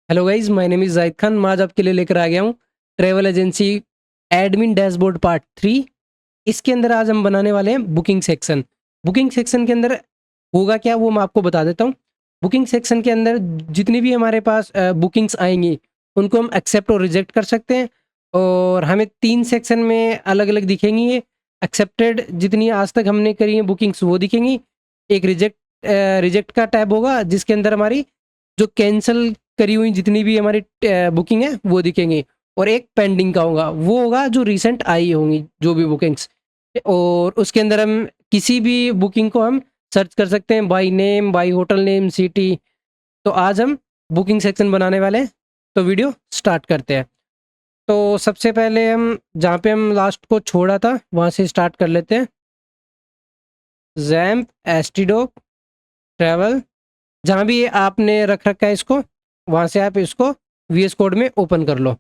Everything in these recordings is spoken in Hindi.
Hello guys, my name is Zahid Khan. मैं आज आपके लिए लेकर आ गया हूँ travel agency admin dashboard part 3। इसके अंदर आज हम बनाने वाले हैं बुकिंग सेक्शन। बुकिंग सेक्शन के अंदर होगा क्या वो मैं आपको बता देता हूँ। बुकिंग सेक्शन के अंदर जितनी भी हमारे पास बुकिंग्स आएंगी उनको हम एक्सेप्ट और रिजेक्ट कर सकते हैं, और हमें 3 सेक्शन में अलग अलग दिखेंगी। ये एक्सेप्टेड जितनी आज तक हमने करी है बुकिंग्स वो दिखेंगी। एक रिजेक्ट का टैब होगा जिसके अंदर हमारी जो कैंसिल करी हुई जितनी भी हमारी बुकिंग है वो दिखेंगी, और एक पेंडिंग का होगा जो रिसेंट आई होंगी जो भी बुकिंग्स। और उसके अंदर हम किसी भी बुकिंग को हम सर्च कर सकते हैं by name, by hotel name, city. तो आज हम बुकिंग सेक्शन बनाने वाले हैं, तो वीडियो स्टार्ट करते हैं। तो सबसे पहले हम जहाँ पे हम लास्ट को छोड़ा था वहाँ से स्टार्ट कर लेते हैं। जैम्प एस्टिडोक ट्रैवल, जहाँ भी आपने रख रखा है इसको, वहाँ से आप इसको वीएस कोड में ओपन कर लो।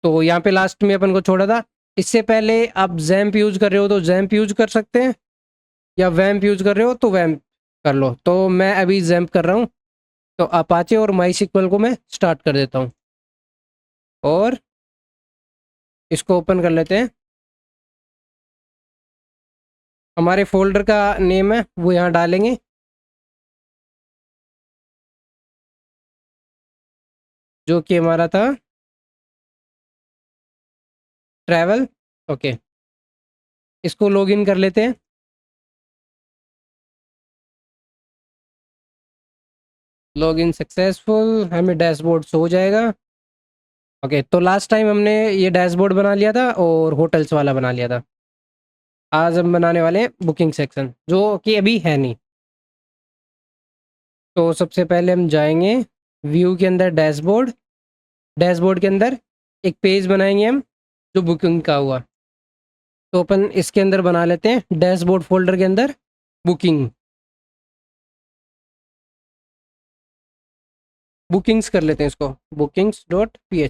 तो यहाँ पे लास्ट में अपन को छोड़ा था। इससे पहले आप जैम्प यूज कर रहे हो तो जैम्प यूज कर सकते हैं, या वैम्प यूज कर रहे हो तो वैम्प कर लो। तो मैं अभी जैम्प कर रहा हूँ, तो अपाचे और माई सिक्वल को मैं स्टार्ट कर देता हूँ और इसको ओपन कर लेते हैं। हमारे फोल्डर का नेम है वो यहाँ डालेंगे, जो कि हमारा था ट्रैवल। ओके, इसको लॉगिन कर लेते हैं। लॉगिन सक्सेसफुल, हमें डैशबोर्ड शो हो जाएगा। ओके, तो लास्ट टाइम हमने ये डैशबोर्ड बना लिया था और होटल्स वाला बना लिया था। आज हम बनाने वाले हैं बुकिंग सेक्शन, जो कि अभी है नहीं। तो सबसे पहले हम जाएंगे व्यू के अंदर, डैशबोर्ड। डैशबोर्ड के अंदर एक पेज बनाएंगे हम जो बुकिंग का हुआ। तो अपन इसके अंदर बना लेते हैं डैशबोर्ड फोल्डर के अंदर बुकिंग। बुकिंग्स कर लेते हैं इसको, बुकिंग्स डॉट पी।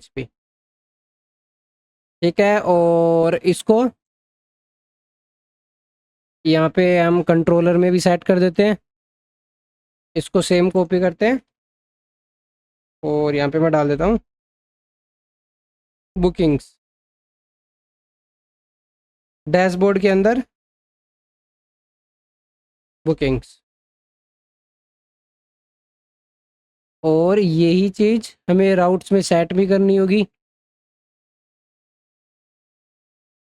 ठीक है, और इसको यहाँ पे हम कंट्रोलर में भी सेट कर देते हैं। इसको सेम कॉपी करते हैं और यहाँ पे मैं डाल देता हूँ बुकिंग्स। डैशबोर्ड के अंदर बुकिंग्स, और यही चीज़ हमें राउट्स में सेट भी करनी होगी,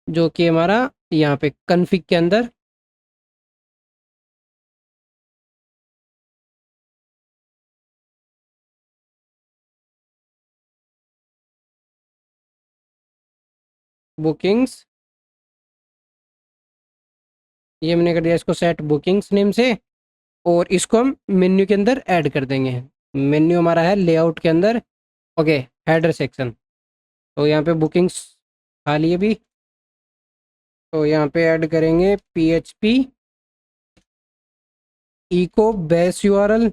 जो कि हमारा यहाँ पे कन्फिग के अंदर बुकिंग्स, ये हमने कर दिया इसको सेट बुकिंग्स नेम से। और इसको हम मेन्यू के अंदर ऐड कर देंगे। मेन्यू हमारा है लेआउट के अंदर। Okay, header section. तो यहाँ पे बुकिंग्स खाली है भी, तो यहाँ पे ऐड करेंगे PHP इको बेस URL,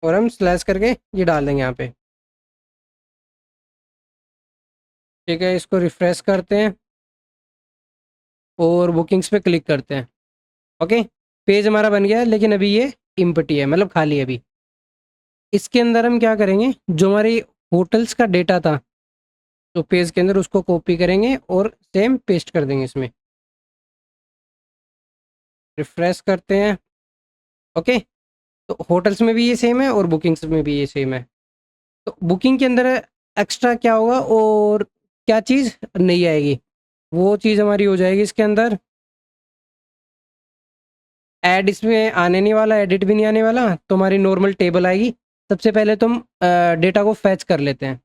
और हम स्लैश करके ये डाल देंगे यहाँ पे। ठीक है, इसको रिफ्रेश करते हैं और बुकिंग्स पे क्लिक करते हैं। ओके, पेज हमारा बन गया है, लेकिन अभी ये इम्पटी है, मतलब खाली है अभी। इसके अंदर हम क्या करेंगे, जो हमारी होटल्स का डेटा था तो पेज के अंदर, उसको कॉपी करेंगे और सेम पेस्ट कर देंगे इसमें। रिफ्रेश करते हैं। ओके, तो होटल्स में भी ये सेम है और बुकिंग्स में भी ये सेम है। तो बुकिंग के अंदर एक्स्ट्रा क्या होगा और क्या चीज़ नहीं आएगी, वो चीज़ हमारी हो जाएगी इसके अंदर। ऐड इसमें आने नहीं वाला, एडिट भी नहीं आने वाला, तो हमारी नॉर्मल टेबल आएगी। सबसे पहले तो हम डेटा को फैच कर लेते हैं,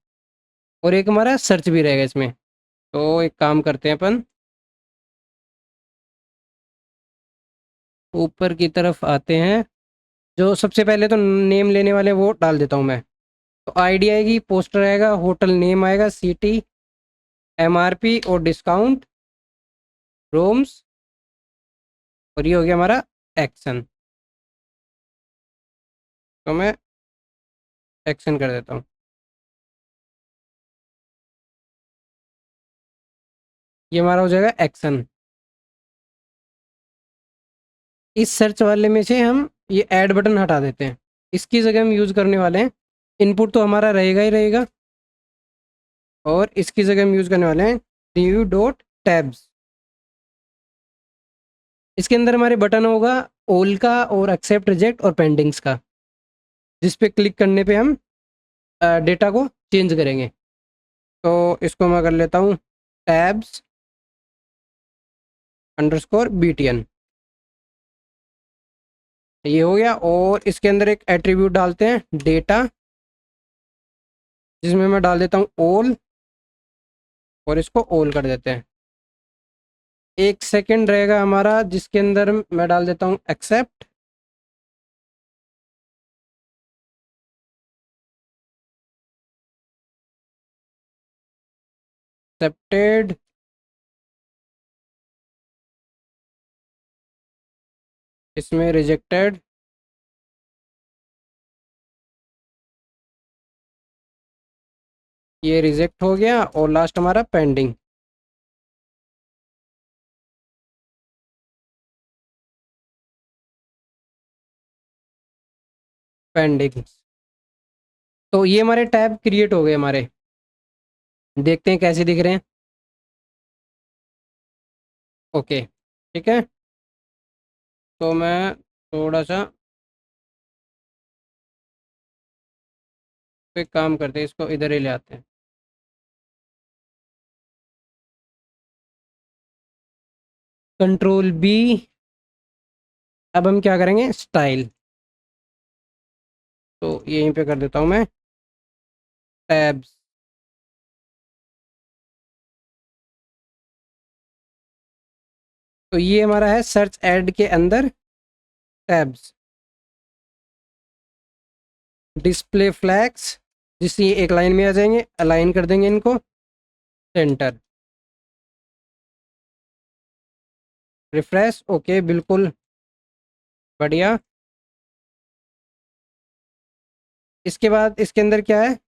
और एक हमारा सर्च भी रहेगा इसमें। तो एक काम करते हैं अपन, ऊपर की तरफ आते हैं। जो सबसे पहले तो नेम लेने वाले वो डाल देता हूँ मैं। तो आईडी आएगी, पोस्टर आएगा, होटल नेम आएगा, सिटी, MRP और डिस्काउंट, रूम्स, और ये हो गया हमारा एक्शन। तो मैं एक्शन कर देता हूँ। ये हमारा हो जाएगा एक्शन। इस सर्च वाले में से हम ये ऐड बटन हटा देते हैं। इसकी जगह हम यूज़ करने वाले हैं, इनपुट तो हमारा रहेगा ही रहेगा, और इसकी जगह हम यूज़ करने वाले हैं रिव्यू डॉट टैब्स। इसके अंदर हमारे बटन होगा ऑल का और एक्सेप्ट रिजेक्ट और पेंडिंग्स का, जिस पे क्लिक करने पे हम डेटा को चेंज करेंगे। तो इसको मैं कर लेता हूँ टैब्स अंडरस्कोर BTN, ये हो गया। और इसके अंदर एक एट्रीब्यूट डालते हैं डेटा, जिसमें मैं डाल देता हूँ ऑल, और इसको ऑल कर देते हैं। एक सेकंड रहेगा हमारा, जिसके अंदर मैं डाल देता हूँ एक्सेप्ट, एक्सेप्टेड, इसमें रिजेक्टेड, ये रिजेक्ट हो गया, और लास्ट हमारा पेंडिंग। पेंडिंग। तो ये हमारे टैब क्रिएट हो गए हमारे, देखते हैं कैसे दिख रहे हैं। ओके, ठीक है। तो मैं थोड़ा सा एक काम करते हैं, इसको इधर ही ले आते हैं। Ctrl+B। अब हम क्या करेंगे, स्टाइल, तो यहीं पे कर देता हूँ मैं टैब्स। तो ये हमारा है सर्च ऐड के अंदर टैब्स। डिस्प्ले फ्लैग्स, जिससे ये एक लाइन में आ जाएंगे, अलाइन कर देंगे इनको सेंटर। रिफ्रेश, ओके, बिल्कुल बढ़िया। इसके बाद इसके अंदर क्या है,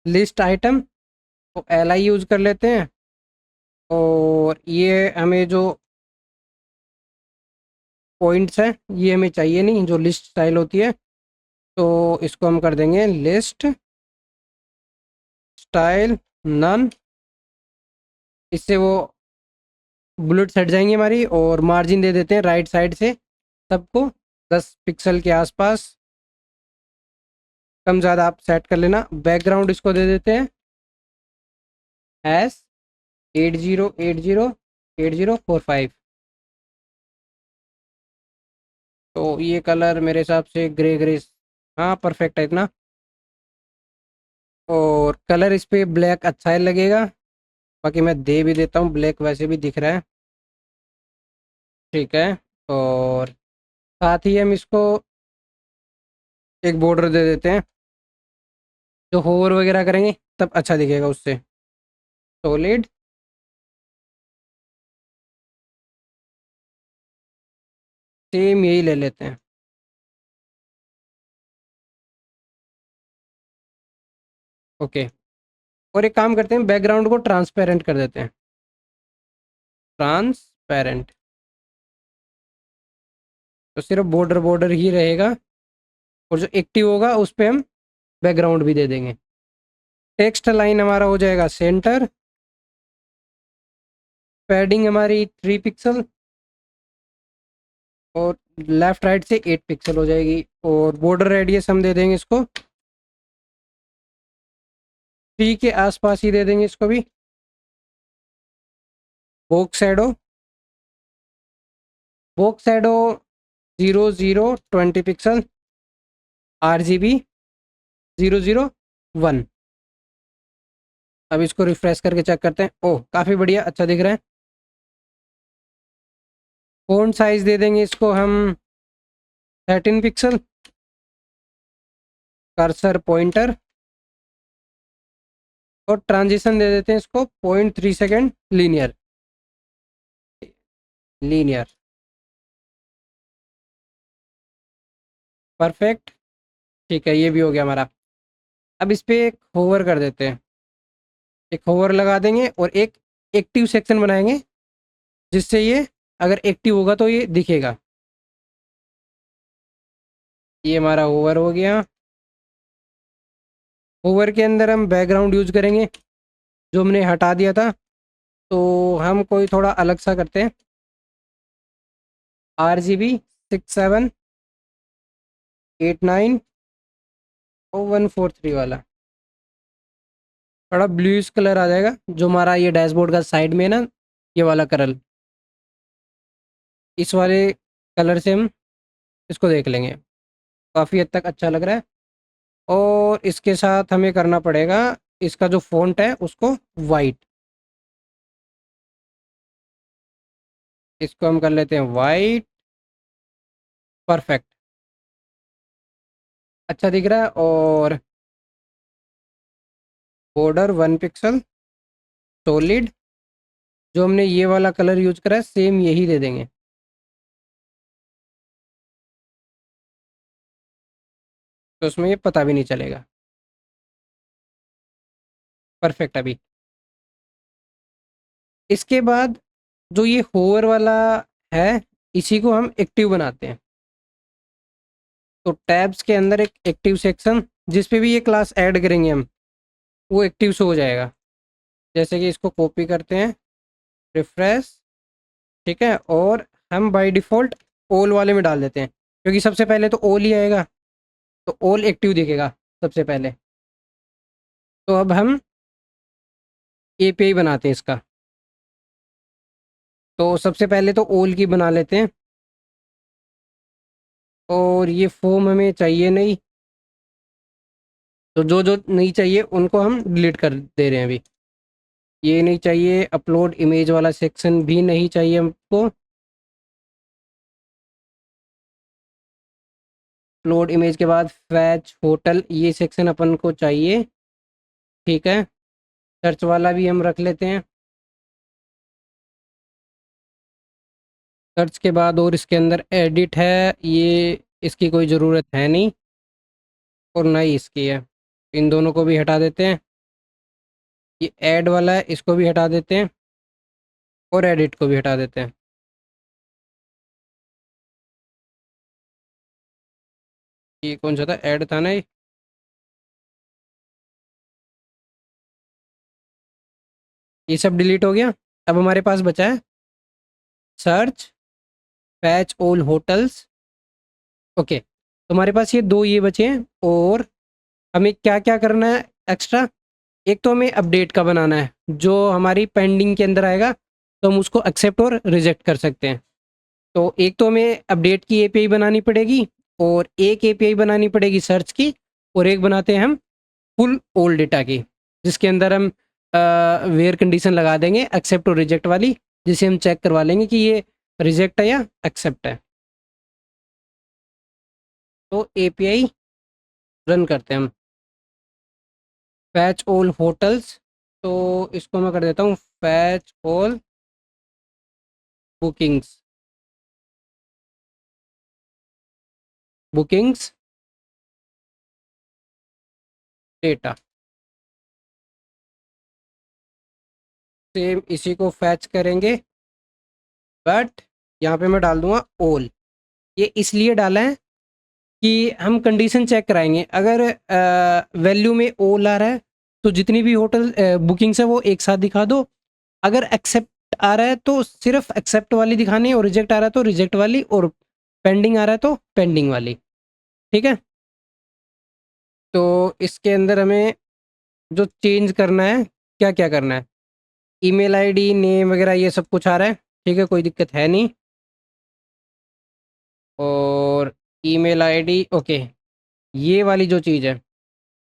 लिस्ट आइटम, तो LI यूज़ कर लेते हैं। और ये हमें जो पॉइंट्स हैं ये हमें चाहिए नहीं, जो लिस्ट स्टाइल होती है, तो इसको हम कर देंगे लिस्ट स्टाइल नन। इससे वो बुलेट्स हट जाएंगी हमारी, और मार्जिन दे देते हैं राइट साइड से सबको 10 पिक्सल के आसपास, कम ज़्यादा आप सेट कर लेना। बैकग्राउंड इसको दे देते हैं एस 80808045। तो ये कलर मेरे हिसाब से ग्रे ग्रे, हाँ परफेक्ट है इतना। और कलर इस पे ब्लैक अच्छा ही लगेगा, बाकी मैं दे भी देता हूँ, ब्लैक वैसे भी दिख रहा है, ठीक है। और साथ ही हम इसको एक बॉर्डर दे देते हैं, जो होवर वगैरह करेंगे तब अच्छा दिखेगा उससे। सॉलिड, सेम यही ले लेते हैं। ओके। और एक काम करते हैं, बैकग्राउंड को ट्रांसपेरेंट कर देते हैं, ट्रांसपेरेंट, तो सिर्फ बॉर्डर बॉर्डर ही रहेगा, और जो एक्टिव होगा उस पर हम बैकग्राउंड भी दे देंगे। टेक्स्ट लाइन हमारा हो जाएगा सेंटर, पैडिंग हमारी 3 पिक्सल, और लेफ्ट राइट से 8 पिक्सल हो जाएगी। और बॉर्डर रेडियस हम दे देंगे इसको 3 के आसपास ही दे देंगे इसको भी। Box shadow, box shadow 0020 pixel, RGB 001। अब इसको रिफ्रेश करके चेक करते हैं, ओह काफ़ी बढ़िया, अच्छा दिख रहा है। फ़ॉन्ट साइज दे देंगे इसको हम 13 पिक्सल, कर्सर पॉइंटर, और ट्रांजिशन दे देते हैं इसको 0.3 सेकेंड लीनियर, लीनियर, परफेक्ट, ठीक है, ये भी हो गया हमारा। अब इस पे एक होवर कर देते हैं, एक होवर लगा देंगे, और एक एक्टिव सेक्शन बनाएंगे, जिससे ये अगर एक्टिव होगा तो ये दिखेगा। ये हमारा ओवर हो गया। ओवर के अंदर हम बैकग्राउंड यूज करेंगे जो हमने हटा दिया था, तो हम कोई थोड़ा अलग सा करते हैं। RGB 6789 और 143 वाला, थोड़ा ब्लूइश कलर आ जाएगा जो हमारा ये डैशबोर्ड का साइड में है ना, ये वाला कलर, इस वाले कलर से हम इसको देख लेंगे। काफ़ी हद तक अच्छा लग रहा है। और इसके साथ हमें करना पड़ेगा इसका जो फ़ॉन्ट है उसको वाइट, इसको हम कर लेते हैं वाइट। परफेक्ट, अच्छा दिख रहा है। और बॉर्डर 1 पिक्सल सॉलिड, जो हमने ये वाला कलर यूज करा है सेम यही दे देंगे। तो उसमें ये पता भी नहीं चलेगा। परफेक्ट। अभी इसके बाद जो ये होवर वाला है, इसी को हम एक्टिव बनाते हैं। तो टैब्स के अंदर एक एक्टिव सेक्शन, जिस पे भी ये क्लास ऐड करेंगे हम, वो एक्टिव शो हो जाएगा। जैसे कि इसको कॉपी करते हैं, रिफ्रेश, ठीक है, और हम बाय डिफ़ॉल्ट ऑल वाले में डाल देते हैं, क्योंकि सबसे पहले तो ऑल ही आएगा, तो ऑल एक्टिव दिखेगा सबसे पहले। तो अब हम API बनाते हैं इसका। तो सबसे पहले तो ऑल की बना लेते हैं, और ये फॉर्म हमें चाहिए नहीं, तो जो जो नहीं चाहिए उनको हम डिलीट कर दे रहे हैं अभी। ये नहीं चाहिए, अपलोड इमेज वाला सेक्शन भी नहीं चाहिए हमको। अपलोड इमेज के बाद फैच होटल, ये सेक्शन अपन को चाहिए, ठीक है। सर्च वाला भी हम रख लेते हैं। सर्च के बाद और इसके अंदर एडिट है, ये इसकी कोई ज़रूरत है नहीं, और ना ही इसकी है। इन दोनों को भी हटा देते हैं। ये ऐड वाला है, इसको भी हटा देते हैं, और एडिट को भी हटा देते हैं। ये कौन सा था, ऐड था ना ये। ये सब डिलीट हो गया। अब हमारे पास बचा है search, fetch all hotels. Okay, तो हमारे पास ये दो ये बचे हैं। और हमें क्या क्या करना है एक्स्ट्रा? एक तो हमें अपडेट का बनाना है, जो हमारी पेंडिंग के अंदर आएगा तो हम उसको एक्सेप्ट और रिजेक्ट कर सकते हैं। तो एक तो हमें अपडेट की API बनानी पड़ेगी, और एक API बनानी पड़ेगी सर्च की, और एक बनाते हैं हम फुल ओल्ड डेटा की, जिसके अंदर हम वेयर कंडीशन लगा देंगे एक्सेप्ट और रिजेक्ट वाली, जिसे हम चेक करवा लेंगे कि ये रिजेक्ट है या एक्सेप्ट है। तो API रन करते हैं हम, फैच ऑल होटल्स। तो इसको मैं कर देता हूँ fetch all bookings, bookings data. Same इसी को फैच करेंगे, बट यहाँ पे मैं डाल दूंगा ऑल। ये इसलिए डाला है कि हम कंडीशन चेक कराएंगे। अगर वैल्यू में ऑल आ रहा है तो जितनी भी होटल बुकिंग्स है वो एक साथ दिखा दो। अगर एक्सेप्ट आ रहा है तो सिर्फ एक्सेप्ट वाली दिखानी है, और रिजेक्ट आ रहा है तो रिजेक्ट वाली, और पेंडिंग आ रहा है तो पेंडिंग वाली, ठीक है। तो इसके अंदर हमें जो चेंज करना है, क्या क्या करना है, ईमेल आईडी, नेम वगैरह ये सब कुछ आ रहा है, ठीक है, कोई दिक्कत है नहीं। और ईमेल आईडी, ओके, ये वाली जो चीज़ है,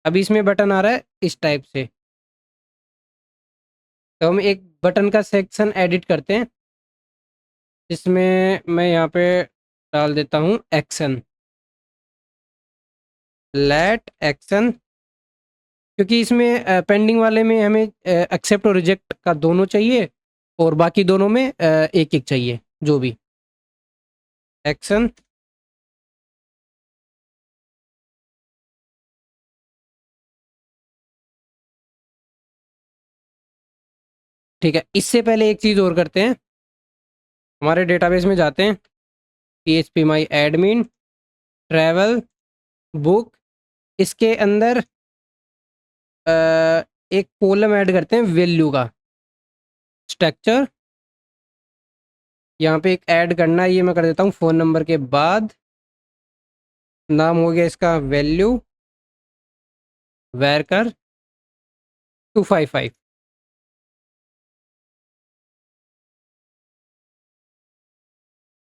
अभी इसमें बटन आ रहा है इस टाइप से, तो हम एक बटन का सेक्शन एडिट करते हैं, जिसमें मैं यहाँ पे डाल देता हूँ एक्शन, लेट एक्शन, क्योंकि इसमें पेंडिंग वाले में हमें एक्सेप्ट और रिजेक्ट का दोनों चाहिए, और बाकी दोनों में एक एक चाहिए जो भी। एक्शन, ठीक है। इससे पहले एक चीज़ और करते हैं, हमारे डेटाबेस में जाते हैं, PHP माई एडमिन ट्रैवल बुक, इसके अंदर एक कॉलम ऐड करते हैं वैल्यू का, स्ट्रक्चर यहाँ पे एक ऐड करना है, ये मैं कर देता हूँ फ़ोन नंबर के बाद। नाम हो गया इसका वैल्यू, वैरकर 255।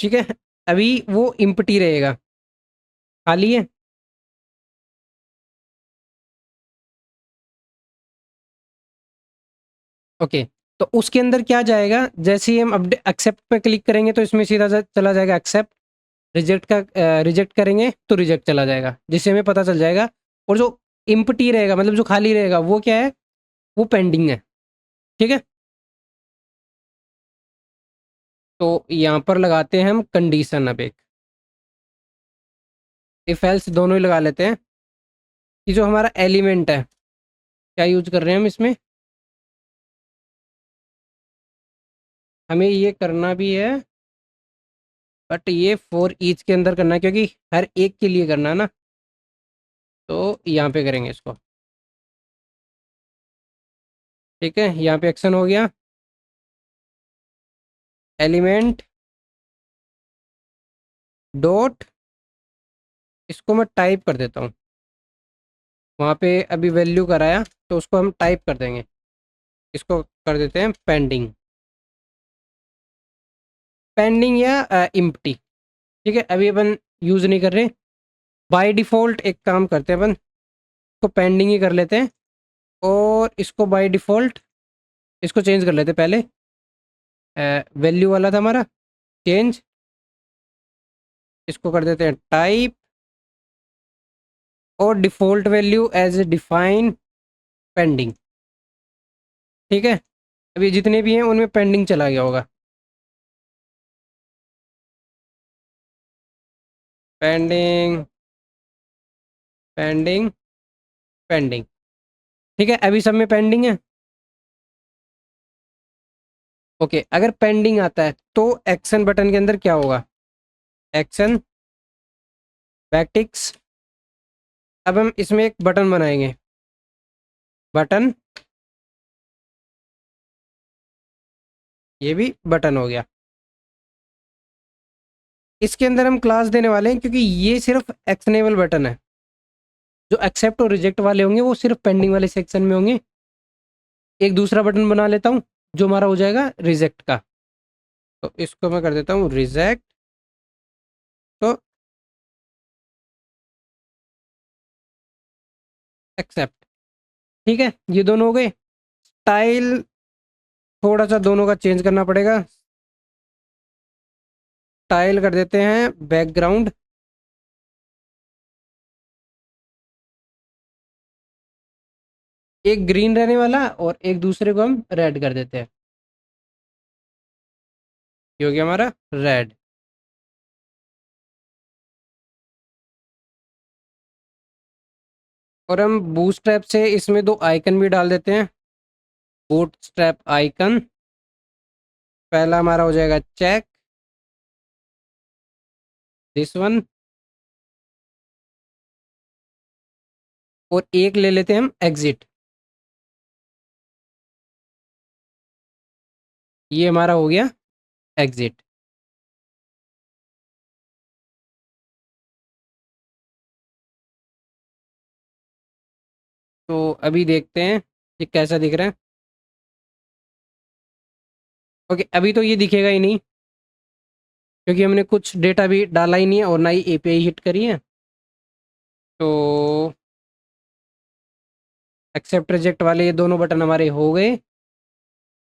ठीक है, अभी वो इम्पटी रहेगा, खाली है। ओके, तो उसके अंदर क्या जाएगा, जैसे ही हम अपडेट एक्सेप्ट पे क्लिक करेंगे तो इसमें सीधा चला जाएगा एक्सेप्ट, रिजेक्ट का रिजेक्ट करेंगे तो रिजेक्ट चला जाएगा, जिससे हमें पता चल जाएगा। और जो इम्पटी रहेगा, मतलब जो खाली रहेगा, वो क्या है, वो पेंडिंग है। ठीक है, तो यहाँ पर लगाते हैं हम कंडीशन, अब एक इफ एल्स दोनों ही लगा लेते हैं कि जो हमारा एलिमेंट है, क्या यूज कर रहे हैं हम इसमें, हमें ये करना भी है, बट ये फॉर ईच के अंदर करना है क्योंकि हर एक के लिए करना है ना, तो यहाँ पे करेंगे इसको। ठीक है, यहाँ पे एक्शन हो गया, एलिमेंट डॉट, इसको मैं टाइप कर देता हूँ, वहाँ पे अभी वैल्यू कराया तो उसको हम टाइप कर देंगे, इसको कर देते हैं पेंडिंग, पेंडिंग या इम्प्टी। ठीक है, अभी अपन यूज़ नहीं कर रहे, बाय डिफ़ॉल्ट एक काम करते हैं अपन, इसको पेंडिंग ही कर लेते हैं, और इसको बाय डिफ़ॉल्ट इसको चेंज कर लेते हैं पहले, वैल्यू वाला था हमारा, चेंज, इसको कर देते हैं टाइप, और default value as define pending. ठीक है, अभी जितने भी हैं उनमें पेंडिंग चला गया होगा, पेंडिंग पेंडिंग पेंडिंग। ठीक है, अभी सब में पेंडिंग है। ओके, अगर पेंडिंग आता है तो एक्शन बटन के अंदर क्या होगा, एक्शन बैकटिक्स, अब हम इसमें एक बटन बनाएंगे, बटन, ये भी बटन हो गया। इसके अंदर हम क्लास देने वाले हैं क्योंकि ये सिर्फ एक्शनेबल बटन है, जो एक्सेप्ट और रिजेक्ट वाले होंगे वो सिर्फ पेंडिंग वाले सेक्शन में होंगे। एक दूसरा बटन बना लेता हूँ जो हमारा हो जाएगा रिजेक्ट का, तो इसको मैं कर देता हूँ रिजेक्ट, तो एक्सेप्ट। ठीक है, ये दोनों हो गए। स्टाइल थोड़ा सा दोनों का चेंज करना पड़ेगा, स्टाइल कर देते हैं बैकग्राउंड, एक ग्रीन रहने वाला और एक दूसरे को हम रेड कर देते हैं, ये हो गया हमारा रेड। और हम बूटस्ट्रैप से इसमें दो आइकन भी डाल देते हैं, बूटस्ट्रैप आइकन, पहला हमारा हो जाएगा चेक, दिस वन, और एक ले लेते हैं हम एग्जिट, ये हमारा हो गया एग्जिट। तो अभी देखते हैं ये कैसा दिख रहा है। ओके, अभी तो ये दिखेगा ही नहीं क्योंकि हमने कुछ डेटा भी डाला ही नहीं है और ना ही एपीआई हिट करी है, तो एक्सेप्ट रिजेक्ट वाले ये दोनों बटन हमारे हो गए।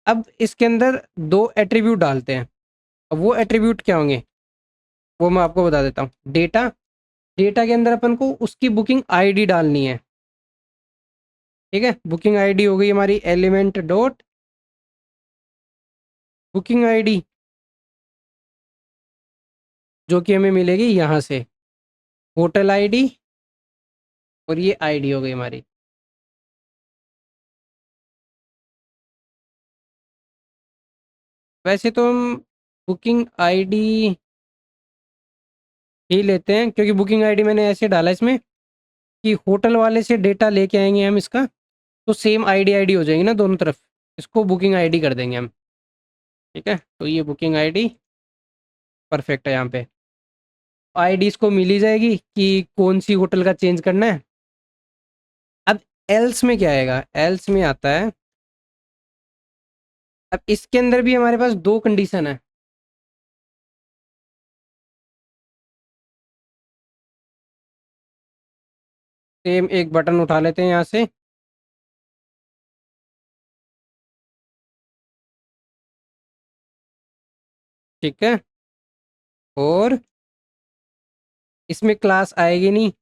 अब इसके अंदर दो एट्रीब्यूट डालते हैं, अब वो एट्रीब्यूट क्या होंगे वो मैं आपको बता देता हूँ। डेटा, डेटा के अंदर अपन को उसकी बुकिंग आईडी डालनी है। ठीक है, बुकिंग आईडी हो गई हमारी एलिमेंट डॉट बुकिंग आईडी, जो कि हमें मिलेगी यहाँ से, होटल आईडी, और ये आईडी हो गई हमारी। वैसे तो हम बुकिंग आईडी ही लेते हैं क्योंकि बुकिंग आईडी मैंने ऐसे डाला इसमें कि होटल वाले से डेटा लेके आएंगे हम इसका, तो सेम आईडी हो जाएगी ना दोनों तरफ। इसको बुकिंग आईडी कर देंगे हम। ठीक है, तो ये बुकिंग आईडी परफेक्ट है। यहाँ पे आईडी इसको मिल ही जाएगी कि कौन सी होटल का चेंज करना है। अब एल्स में क्या आएगा, एल्स में आता है, अब इसके अंदर भी हमारे पास दो कंडीशन है। सेम एक बटन उठा लेते हैं यहाँ से। ठीक है, और इसमें क्लास आएगी नहीं,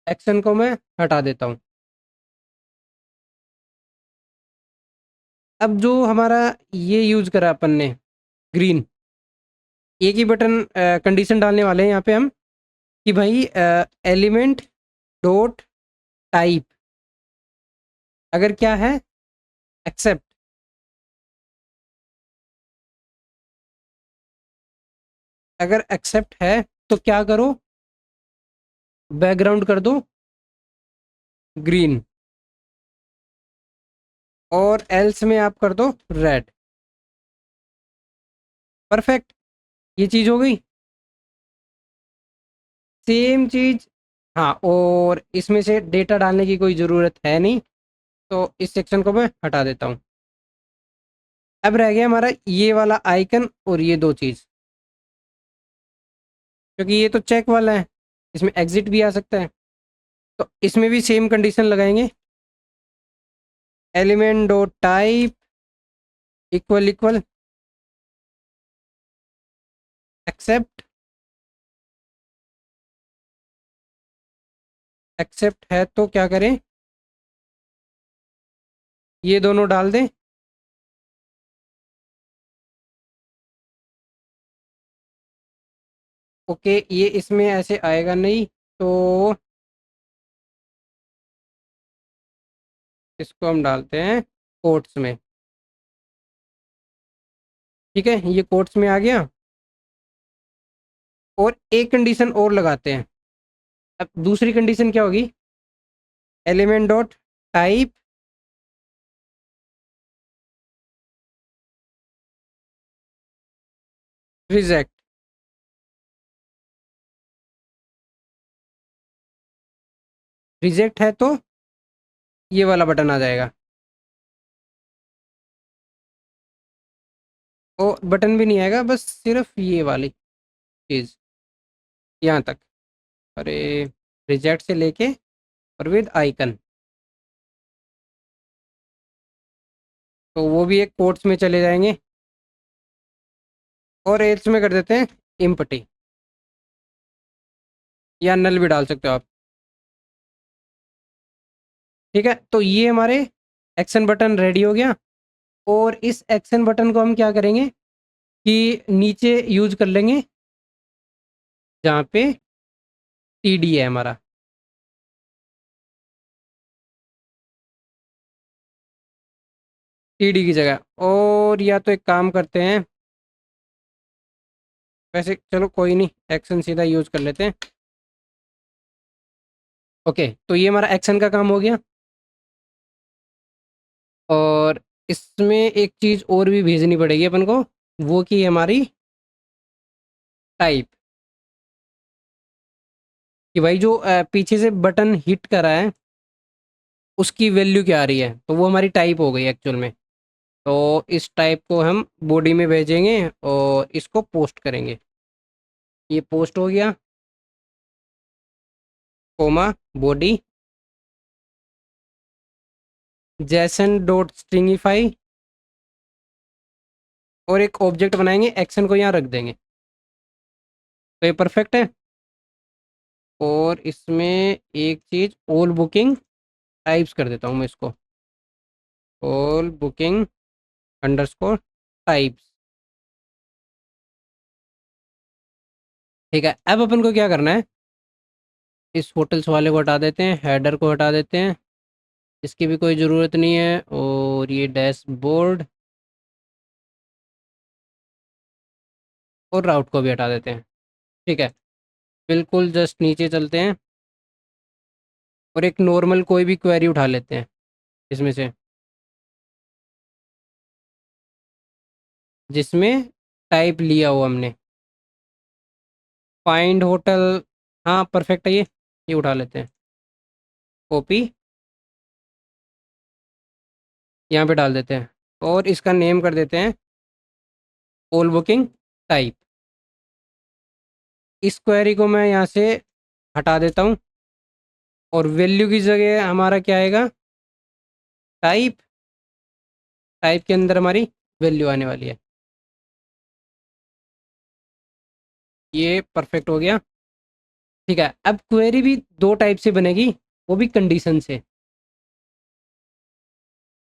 एक्शन को मैं हटा देता हूँ। अब जो हमारा ये यूज करा अपन ने ग्रीन, एक ही बटन कंडीशन डालने वाले हैं यहाँ पे हम कि भाई एलिमेंट डॉट टाइप अगर क्या है एक्सेप्ट, अगर एक्सेप्ट है तो क्या करो, बैकग्राउंड कर दो ग्रीन, और एल्स में आप कर दो रेड। परफेक्ट, ये चीज़ हो गई। सेम चीज़, हाँ, और इसमें से डेटा डालने की कोई ज़रूरत है नहीं, तो इस सेक्शन को मैं हटा देता हूँ। अब रह गया हमारा ये वाला आइकन और ये दो चीज़, क्योंकि ये तो चेक वाला है, इसमें एग्जिट भी आ सकता है, तो इसमें भी सेम कंडीशन लगाएंगे, element dot type equal equal accept, accept है तो क्या करें, ये दोनों डाल दें। ओके, ये इसमें ऐसे आएगा नहीं, तो इसको हम डालते हैं कोट्स में। ठीक है, ये कोट्स में आ गया, और एक कंडीशन और लगाते हैं। अब दूसरी कंडीशन क्या होगी, element dot type reject, reject है तो ये वाला बटन आ जाएगा। ओ, बटन भी नहीं आएगा, बस सिर्फ ये वाली चीज़ यहाँ तक। अरे, रिजेक्ट से लेके और विद आइकन, तो वो भी एक कोट्स में चले जाएंगे, और एल्स में कर देते हैं इम्पटी, या नल भी डाल सकते हो आप। ठीक है, तो ये हमारे एक्शन बटन रेडी हो गया, और इस एक्शन बटन को हम क्या करेंगे कि नीचे यूज कर लेंगे जहाँ पे टीडी है हमारा। टीडी की जगह, और या तो एक काम करते हैं, वैसे चलो कोई नहीं, एक्शन सीधा यूज कर लेते हैं। ओके, तो ये हमारा एक्शन का काम हो गया, और इसमें एक चीज़ और भी भेजनी पड़ेगी अपन को, वो की हमारी टाइप, कि भाई जो पीछे से बटन हिट करा है उसकी वैल्यू क्या आ रही है, तो वो हमारी टाइप हो गई एक्चुअल में। तो इस टाइप को हम बॉडी में भेजेंगे और इसको पोस्ट करेंगे। ये पोस्ट हो गया, कोमा बॉडी जैसन डॉट स्ट्रिंगिफाई, और एक ऑब्जेक्ट बनाएंगे, एक्शन को यहाँ रख देंगे, तो ये परफेक्ट है। और इसमें एक चीज़, ऑल बुकिंग टाइप्स कर देता हूँ मैं इसको, ऑल बुकिंग अंडरस्कोर टाइप्स। ठीक है, अब अपन को क्या करना है, इस होटल्स वाले को हटा देते हैं, हेडर को हटा देते हैं, इसकी भी कोई ज़रूरत नहीं है, और ये डैशबोर्ड और राउट को भी हटा देते हैं। ठीक है, बिल्कुल जस्ट नीचे चलते हैं, और एक नॉर्मल कोई भी क्वेरी उठा लेते हैं इसमें से, जिसमें टाइप लिया हो हमने। फाइंड होटल, हाँ परफेक्ट है ये उठा लेते हैं। कॉपी, यहाँ पे डाल देते हैं और इसका नेम कर देते हैं ऑल बुकिंग टाइप। इस क्वेरी को मैं यहाँ से हटा देता हूँ और वैल्यू की जगह हमारा क्या आएगा, टाइप। टाइप के अंदर हमारी वैल्यू आने वाली है। ये परफेक्ट हो गया। ठीक है, अब क्वेरी भी दो टाइप से बनेगी, वो भी कंडीशन से।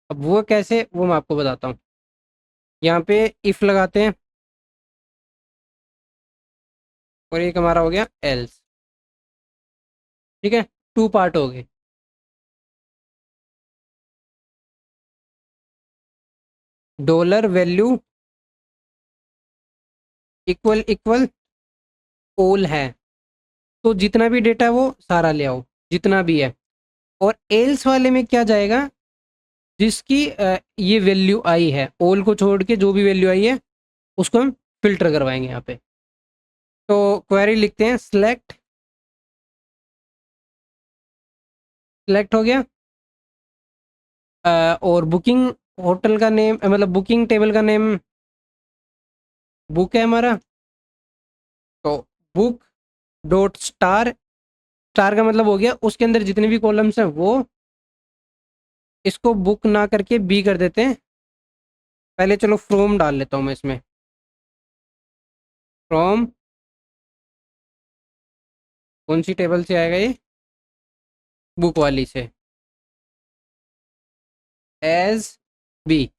अब वो कैसे, वो मैं आपको बताता हूँ। यहाँ पे इफ़ लगाते हैं और एक हमारा हो गया एल्स। ठीक है, टू पार्ट हो गए। Dollar value equal equal all है, तो जितना भी डेटा है वो सारा ले आओ, जितना भी है। और एल्स वाले में क्या जाएगा, जिसकी ये वैल्यू आई है, ऑल को छोड़ के जो भी वैल्यू आई है उसको हम फिल्टर करवाएंगे यहाँ पे। तो क्वेरी लिखते हैं सिलेक्ट। सिलेक्ट हो गया। और बुकिंग होटल का नेम, मतलब बुकिंग टेबल का नेम बुक है हमारा। तो बुक डॉट स्टार, स्टार का मतलब हो गया उसके अंदर जितने भी कॉलम्स हैं वो, इसको बुक ना करके बी कर देते हैं। पहले चलो फ्रॉम डाल लेता हूँ मैं इसमें। फ्रॉम कौन सी टेबल से आएगा ये, बुक वाली से। एज बी,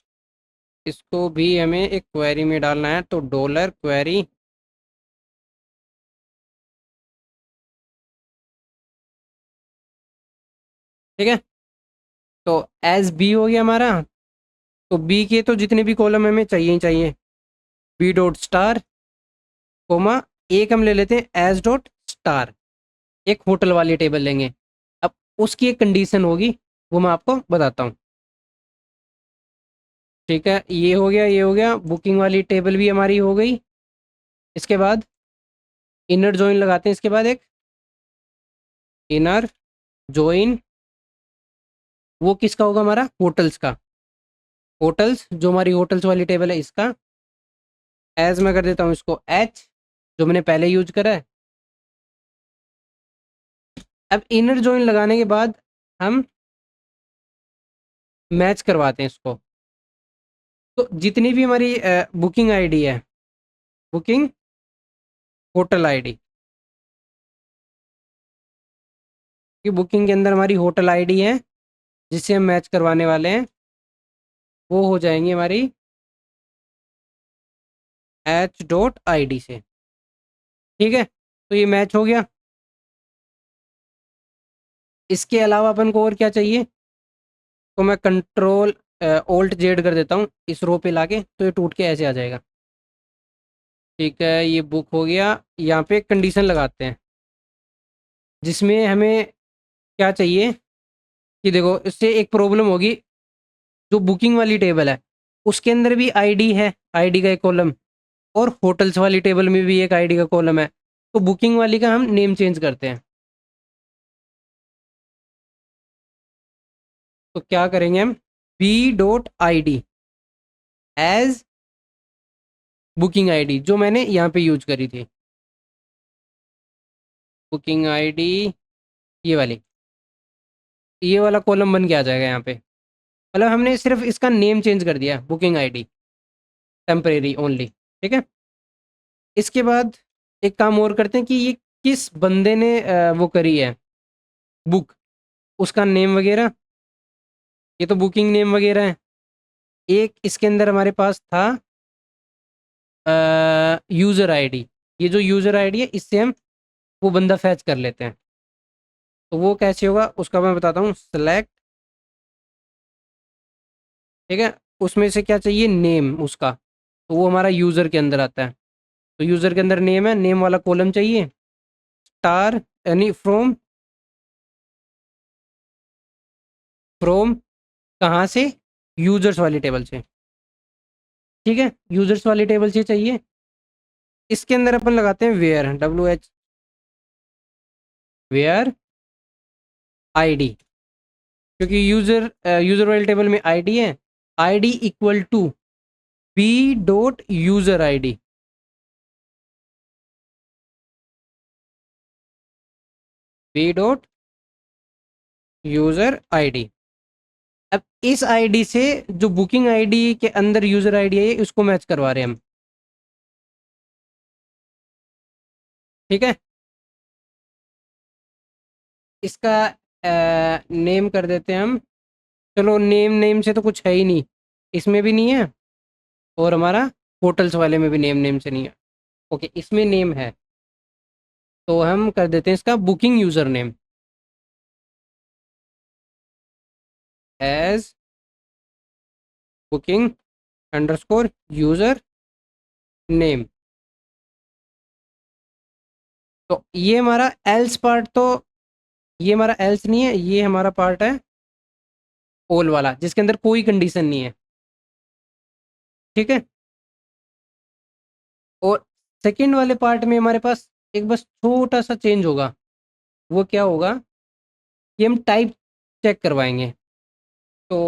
इसको भी हमें एक क्वेरी में डालना है, तो डॉलर क्वेरी। ठीक है, तो एज बी हो गया हमारा। तो बी के तो जितने भी कॉलम हमें चाहिए ही चाहिए, बी डॉट स्टार कोमा, एक हम ले लेते हैं एज डॉट स्टार, एक होटल वाली टेबल लेंगे। अब उसकी एक कंडीशन होगी, वो मैं आपको बताता हूँ। ठीक है, ये हो गया, ये हो गया, बुकिंग वाली टेबल भी हमारी हो गई। इसके बाद इनर जॉइन लगाते हैं, इसके बाद एक इनर जॉइन, वो किसका होगा, हमारा होटल्स का। होटल्स, जो हमारी होटल्स वाली टेबल है इसका। एज मैं कर देता हूँ इसको एच, जो मैंने पहले यूज करा है। अब इनर जॉइन लगाने के बाद हम मैच करवाते हैं इसको। तो जितनी भी हमारी बुकिंग आईडी है, बुकिंग होटल आईडी, कि बुकिंग के अंदर हमारी होटल आईडी है जिससे हम मैच करवाने वाले हैं, वो हो जाएंगी हमारी एच डॉट आई डी से। ठीक है, तो ये मैच हो गया। इसके अलावा अपन को और क्या चाहिए, तो मैं कंट्रोल ऑल्ट जेड कर देता हूँ इस रो पे लाके, तो ये टूट के ऐसे आ जाएगा। ठीक है, ये बुक हो गया। यहाँ पे कंडीशन लगाते हैं जिसमें हमें क्या चाहिए, कि देखो इससे एक प्रॉब्लम होगी। जो बुकिंग वाली टेबल है उसके अंदर भी आईडी है, आईडी का एक कॉलम, और होटल्स वाली टेबल में भी एक आईडी का कॉलम है। तो बुकिंग वाली का हम नेम चेंज करते हैं। तो क्या करेंगे हम, B dot I D as booking ID, जो मैंने यहाँ पे यूज करी थी। बुकिंग आईडी ये वाली, ये वाला कॉलम बन के आ जाएगा यहाँ पे। मतलब हमने सिर्फ इसका नेम चेंज कर दिया, बुकिंग आईडी टेम्परेरी ओनली। ठीक है, इसके बाद एक काम और करते हैं कि ये किस बंदे ने वो करी है बुक, उसका नेम वगैरह। ये तो बुकिंग नेम वगैरह है। एक इसके अंदर हमारे पास था यूज़र आईडी। ये जो यूज़र आईडी है इससे हम वो बंदा फैच कर लेते हैं। तो वो कैसे होगा उसका मैं बताता हूँ। सेलेक्ट, ठीक है, उसमें से क्या चाहिए, नेम उसका। तो वो हमारा यूज़र के अंदर आता है। तो यूज़र के अंदर नेम है, नेम वाला कॉलम चाहिए। स्टार यानी फ्रॉम फ्रॉम कहाँ से? यूजर्स वाली टेबल से। ठीक है, यूजर्स वाली टेबल से चाहिए। इसके अंदर अपन लगाते हैं वेयर, WH वेयर आईडी, क्योंकि यूजर वाली टेबल में आईडी है। ID equal to B dot user ID. B dot user ID. अब इस आईडी से जो बुकिंग आईडी के अंदर यूजर आईडी है उसको मैच करवा रहे हैं हम। ठीक है, इसका नेम कर देते हैं हम। चलो, नेम नेम से तो कुछ है ही नहीं, इसमें भी नहीं है, और हमारा होटल्स वाले में भी नेम नेम से नहीं है। ओके, इसमें नेम है, तो हम कर देते हैं इसका booking user name as booking underscore user name. तो ये हमारा एल्स पार्ट, तो ये हमारा एल्स नहीं है, ये हमारा पार्ट है ओल वाला, जिसके अंदर कोई कंडीशन नहीं है। ठीक है, और सेकंड वाले पार्ट में हमारे पास एक बस छोटा सा चेंज होगा। वो क्या होगा कि हम टाइप चेक करवाएंगे। तो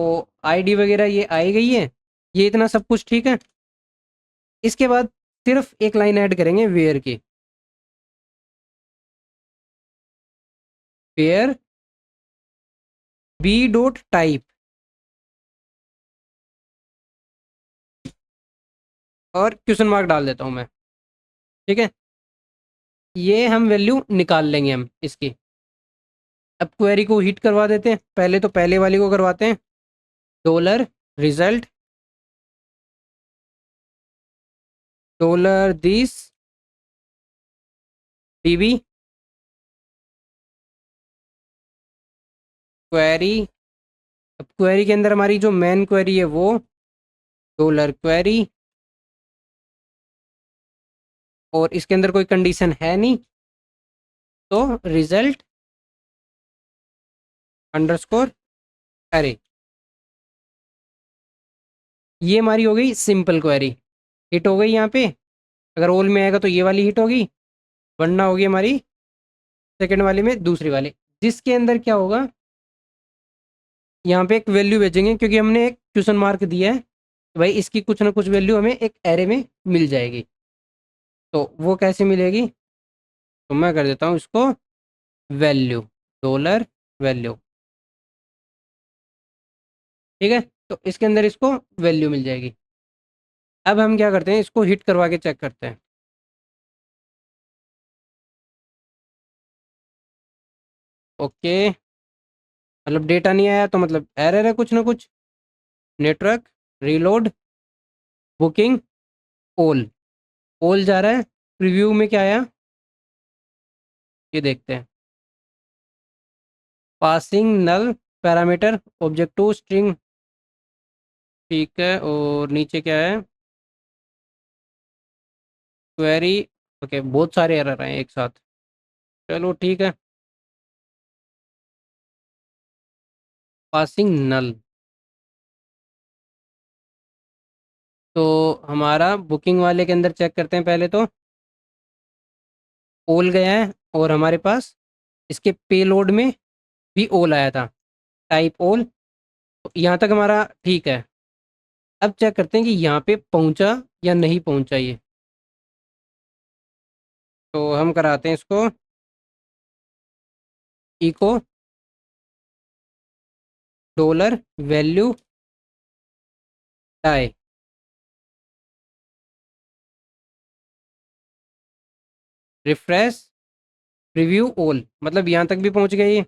आईडी वगैरह ये आई गई है, ये इतना सब कुछ ठीक है। इसके बाद सिर्फ एक लाइन ऐड करेंगे वेयर की। वेयर बी डॉट टाइप, और क्वेश्चन मार्क डाल देता हूँ मैं। ठीक है, ये हम वैल्यू निकाल लेंगे हम इसकी। अब क्वेरी को हिट करवा देते हैं, पहले तो पहले वाली को करवाते हैं। Dollar result, dollar this dB query. अब क्वेरी के अंदर हमारी जो मेन क्वेरी है वो डॉलर क्वेरी, और इसके अंदर कोई कंडीशन है नहीं, तो रिजल्ट अंडरस्कोर अरे। ये हमारी हो गई सिंपल क्वेरी, हिट हो गई यहाँ पे। अगर ओल में आएगा तो ये वाली हिट होगी, वरना होगी हमारी सेकंड वाली में दूसरी वाली, जिसके अंदर क्या होगा, यहाँ पे एक वैल्यू भेजेंगे, क्योंकि हमने एक क्वेश्चन मार्क दिया है, तो भाई इसकी कुछ ना कुछ वैल्यू हमें एक एरे में मिल जाएगी। तो वो कैसे मिलेगी, तो मैं कर देता हूँ इसको वैल्यू, डॉलर वैल्यू। ठीक है, तो इसके अंदर इसको वैल्यू मिल जाएगी। अब हम क्या करते हैं, इसको हिट करवा के चेक करते हैं। ओके, मतलब डेटा नहीं आया तो मतलब एरर है कुछ ना कुछ। नेटवर्क रीलोड बुकिंग ओल, ओल जा रहा है। प्रीव्यू में क्या आया ये देखते हैं। पासिंग नल पैरामीटर ऑब्जेक्टिव स्ट्रिंग। ठीक है, और नीचे क्या है, क्वेरी। ओके, बहुत सारे एरर हैं एक साथ। चलो ठीक है, पासिंग नल। तो हमारा बुकिंग वाले के अंदर चेक करते हैं पहले तो। ओल गया है, और हमारे पास इसके पेलोड में भी ओल आया था, टाइप ओल। तो यहाँ तक हमारा ठीक है। अब चेक करते हैं कि यहाँ पे पहुँचा या नहीं पहुँचा ये। तो हम कराते हैं इसको इको डॉलर वैल्यू टाई, रिफ्रेश रिव्यू ऑल, मतलब यहाँ तक भी पहुँच गए ये।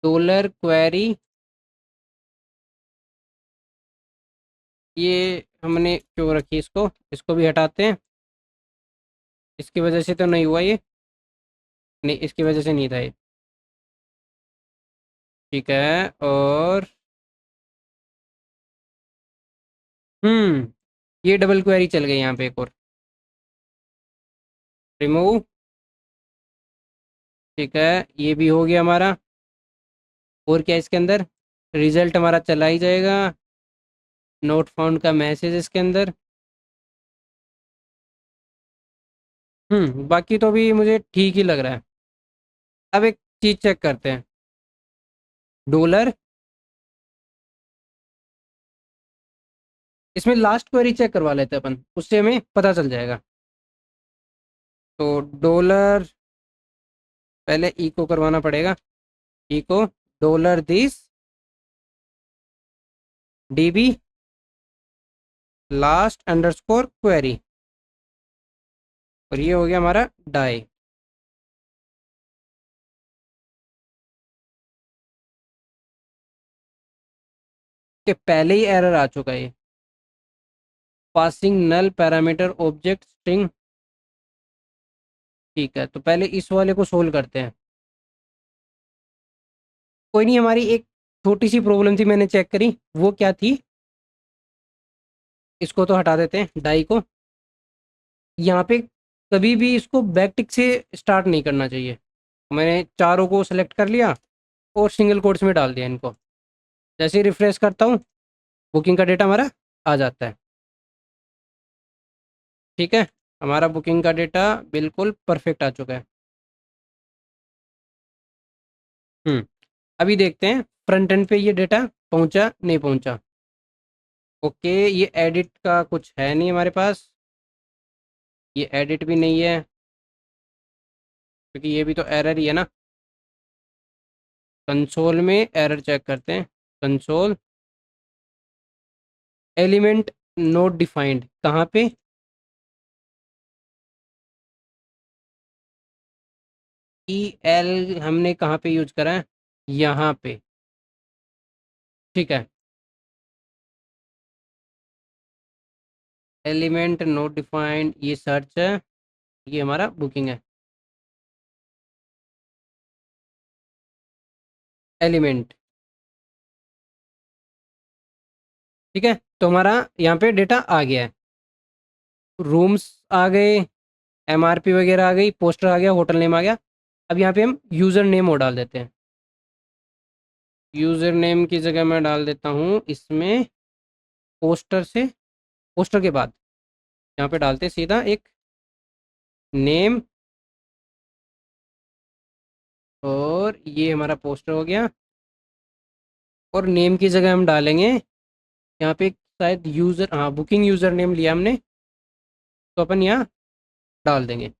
डॉलर क्वेरी, ये हमने क्यों रखी इसको, इसको भी हटाते हैं। इसकी वजह से तो नहीं हुआ ये, नहीं इसकी वजह से नहीं था ये। ठीक है, और ये डबल क्वेरी चल गई यहाँ पे एक और। रिमूव ठीक है, ये भी हो गया हमारा। और क्या इसके अंदर, रिजल्ट हमारा चला ही जाएगा, नोट फाउंड का मैसेज इसके अंदर। बाकी तो भी मुझे ठीक ही लग रहा है। अब एक चीज़ चेक करते हैं, डॉलर, इसमें लास्ट क्वेरी चेक करवा लेते हैं अपन, उससे हमें पता चल जाएगा। तो डॉलर, पहले इको करवाना पड़ेगा, echo dollar this DB last underscore query, और ये हो गया हमारा डाई। के पहले ही एरर आ चुका है, पासिंग नल पैरामीटर ऑब्जेक्ट स्ट्रिंग। ठीक है, तो पहले इस वाले को सोल्व करते हैं। कोई नहीं, हमारी एक छोटी सी प्रॉब्लम थी, मैंने चेक करी, वो क्या थी, इसको तो हटा देते हैं, डाई को। यहाँ पे कभी भी इसको बैकटिक से स्टार्ट नहीं करना चाहिए। मैंने चारों को सेलेक्ट कर लिया और सिंगल कोट्स में डाल दिया इनको। जैसे ही रिफ्रेश करता हूँ, बुकिंग का डेटा हमारा आ जाता है। ठीक है, हमारा बुकिंग का डेटा बिल्कुल परफेक्ट आ चुका है। हम्म अभी देखते हैं फ्रंट एंड पे ये डेटा पहुंचा नहीं पहुंचा। ओके, ये एडिट का कुछ है नहीं हमारे पास, ये एडिट भी नहीं है, क्योंकि ये भी तो एरर ही है ना। कंसोल में एरर चेक करते हैं, कंसोल एलिमेंट नोट डिफाइंड कहाँ पे, ई एल हमने कहाँ पे यूज करा है, यहाँ पे। ठीक है, एलिमेंट नोट डिफाइंड, ये सर्च है, ये हमारा बुकिंग है, एलिमेंट। ठीक है, तो हमारा यहाँ पे डेटा आ गया है, रूम्स आ गए, एमआरपी वगैरह आ गई, पोस्टर आ गया, होटल नेम आ गया। अब यहाँ पे हम यूज़र नेम और डाल देते हैं। यूज़र नेम की जगह मैं डाल देता हूँ इसमें पोस्टर से, पोस्टर के बाद यहाँ पे डालते हैं सीधा एक नेम, और ये हमारा पोस्टर हो गया। और नेम की जगह हम डालेंगे यहाँ पे शायद यूज़र, हाँ बुकिंग यूज़र नेम लिया हमने, तो अपन यहाँ डाल देंगे।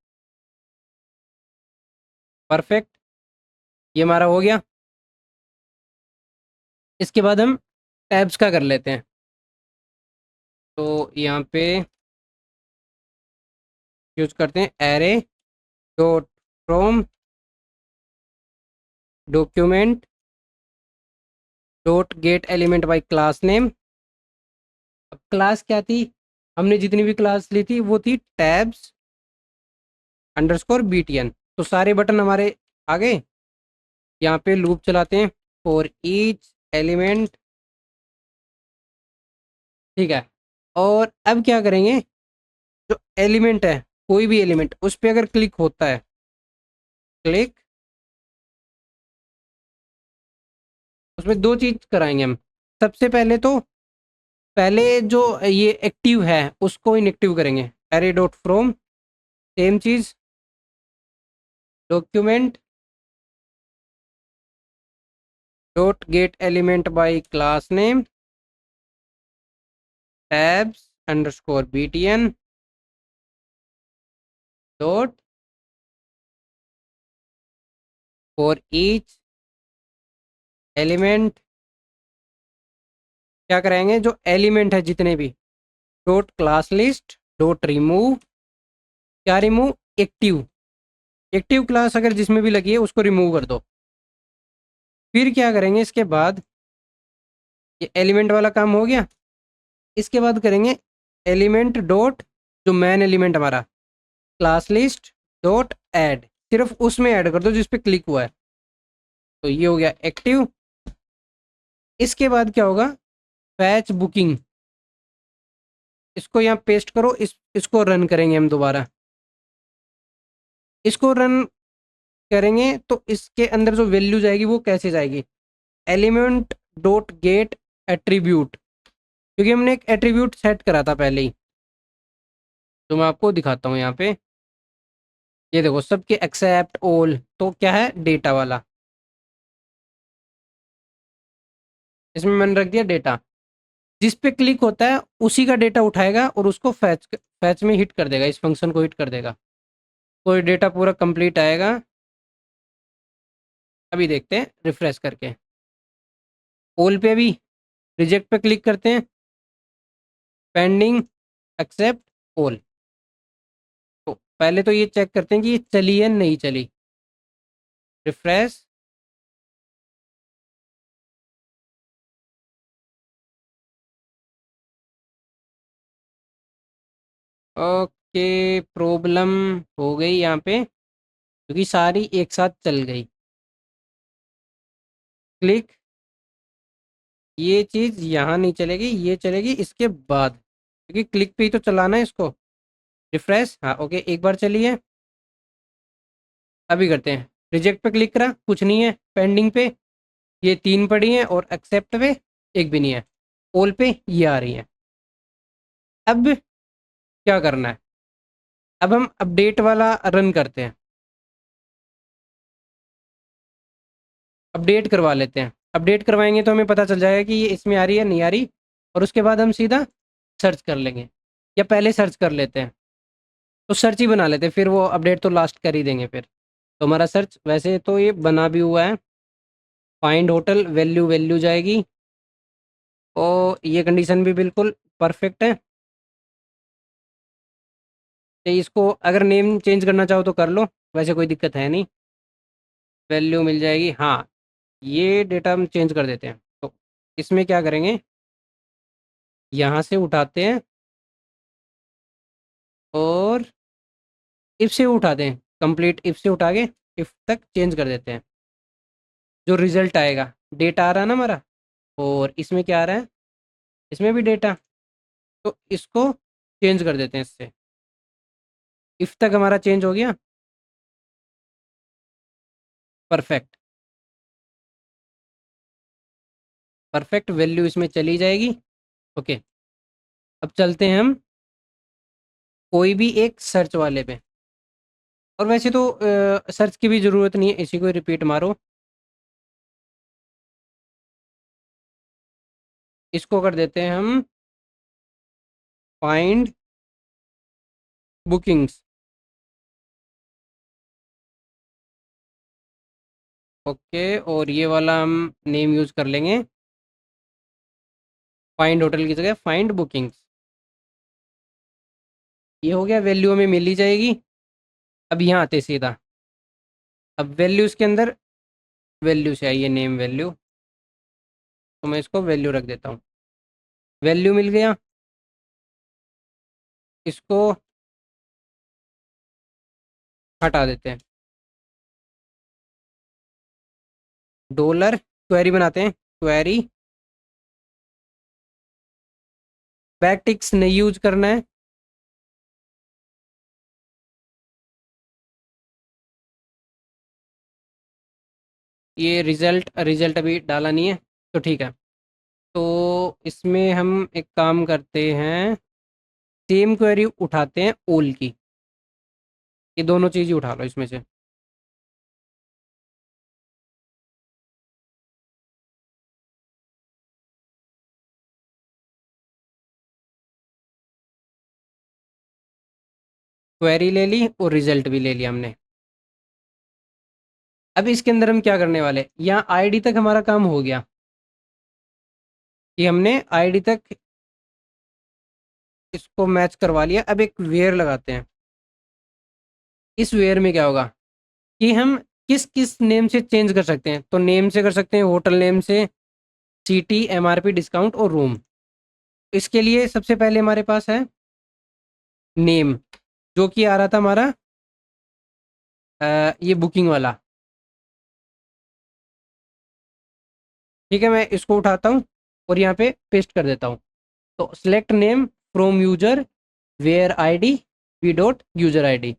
परफेक्ट, ये हमारा हो गया। इसके बाद हम टैब्स का कर लेते हैं। तो यहाँ पे यूज करते हैं array dot from document dot gate element by class name. अब क्लास क्या थी, हमने जितनी भी क्लास ली थी वो थी टैब्स अंडरस्कोर बीटीएन। तो सारे बटन हमारे आ गए। यहाँ पे लूप चलाते हैं फॉर ईच एलिमेंट। ठीक है, और अब क्या करेंगे, जो एलिमेंट है, कोई भी एलिमेंट, उस पर अगर क्लिक होता है, क्लिक, उसमें दो चीज कराएंगे हम। सबसे पहले तो पहले जो ये एक्टिव है उसको इनएक्टिव करेंगे, एरे डॉट फ्रॉम, सेम चीज, document dot gate element by class name tabs underscore BTN dot for each element. क्या कराएंगे, जो एलिमेंट है जितने भी, dot class list dot remove, क्या रिमूव, एक्टिव, एक्टिव क्लास अगर जिसमें भी लगी है उसको रिमूव कर दो। फिर क्या करेंगे, इसके बाद ये एलिमेंट वाला काम हो गया। इसके बाद करेंगे एलिमेंट डॉट, जो मेन एलिमेंट हमारा, क्लास लिस्ट डॉट ऐड, सिर्फ उसमें ऐड कर दो जिस पे क्लिक हुआ है। तो ये हो गया एक्टिव। इसके बाद क्या होगा, फैच बुकिंग, इसको यहाँ पेस्ट करो, इसको रन करेंगे हम दोबारा। इसको रन करेंगे तो इसके अंदर जो वैल्यू जाएगी वो कैसे जाएगी, एलिमेंट डॉट गेट एट्रीब्यूट, क्योंकि हमने एक एट्रीब्यूट सेट करा था पहले ही, तो मैं आपको दिखाता हूँ यहाँ पे। ये देखो सबके एक्सेप्ट ऑल, तो क्या है डेटा वाला, इसमें मैंने रख दिया डेटा। जिस पे क्लिक होता है उसी का डेटा उठाएगा और उसको फैच में हिट कर देगा, इस फंक्शन को हिट कर देगा, तो ये डेटा पूरा कंप्लीट आएगा। अभी देखते हैं रिफ्रेश करके, ऑल पे भी रिजेक्ट पे क्लिक करते हैं, पेंडिंग, एक्सेप्ट, ऑल। तो पहले तो ये चेक करते हैं कि ये चली है नहीं चली, रिफ्रेश। ओके, प्रॉब्लम हो गई यहाँ पे क्योंकि सारी एक साथ चल गई। क्लिक, ये चीज़ यहाँ नहीं चलेगी, ये चलेगी इसके बाद, क्योंकि क्लिक पे ही तो चलाना है इसको। रिफ्रेश, हाँ ओके, एक बार चलिए। अभी करते हैं, रिजेक्ट पे क्लिक करा, कुछ नहीं है, पेंडिंग पे ये 3 पड़ी हैं और एक्सेप्ट पे एक भी नहीं है, ऑल पे ये आ रही है। अब क्या करना है, अब हम अपडेट वाला रन करते हैं, अपडेट करवा लेते हैं। अपडेट करवाएंगे तो हमें पता चल जाएगा कि ये इसमें आ रही है नहीं आ रही, और उसके बाद हम सीधा सर्च कर लेंगे, या पहले सर्च कर लेते हैं, तो सर्च ही बना लेते हैं, फिर वो अपडेट तो लास्ट कर ही देंगे फिर। तो हमारा सर्च वैसे तो ये बना भी हुआ है, फाइंड होटल, वैल्यू वैल्यू जाएगी, और ये कंडीशन भी बिल्कुल परफेक्ट है। तो इसको अगर नेम चेंज करना चाहो तो कर लो, वैसे कोई दिक्कत है नहीं, वैल्यू मिल जाएगी। हाँ, ये डेटा हम चेंज कर देते हैं, तो इसमें क्या करेंगे, यहाँ से उठाते हैं और इफ से उठाते हैं, कंप्लीट इफ से उठा के इफ तक चेंज कर देते हैं। जो रिजल्ट आएगा, डेटा आ रहा है ना हमारा, और इसमें क्या आ रहा है, इसमें भी डेटा, तो इसको चेंज कर देते हैं इससे। इफ तक हमारा चेंज हो गया, परफेक्ट, परफेक्ट वैल्यू इसमें चली जाएगी। ओके, अब चलते हैं हम कोई भी एक सर्च वाले पे, और वैसे तो सर्च की भी ज़रूरत नहीं है, इसी को रिपीट मारो। इसको कर देते हैं हम फाइंड बुकिंग्स। ओके, और ये वाला हम नेम यूज़ कर लेंगे, फाइंड होटल की जगह फाइंड बुकिंग्स। ये हो गया, वैल्यू हमें मिल ही जाएगी। अब यहाँ आते सीधा, अब वैल्यूज़ के अंदर वैल्यू से आइए, नेम वैल्यू, तो मैं इसको वैल्यू रख देता हूँ, वैल्यू मिल गया। इसको हटा देते हैं, डॉलर क्वेरी बनाते हैं, क्वेरी, बैकटिक्स नहीं यूज करना है। ये रिजल्ट, रिजल्ट अभी डाला नहीं है, तो ठीक है। तो इसमें हम एक काम करते हैं, सेम क्वेरी उठाते हैं ओल की, ये दोनों चीज़ ही उठा लो इसमें से। क्वेरी ले ली और रिजल्ट भी ले लिया हमने। अब इसके अंदर हम क्या करने वाले, यहाँ आईडी तक हमारा काम हो गया, कि हमने आईडी तक इसको मैच करवा लिया। अब एक वेयर लगाते हैं, इस वेयर में क्या होगा कि हम किस किस नेम से चेंज कर सकते हैं, तो नेम से कर सकते हैं, होटल नेम से, सिटी, एमआरपी, डिस्काउंट और रूम। इसके लिए सबसे पहले हमारे पास है नेम, जो कि आ रहा था हमारा ये बुकिंग वाला। ठीक है, मैं इसको उठाता हूँ और यहाँ पे पेस्ट कर देता हूँ। तो select name from user where ID v dot user ID,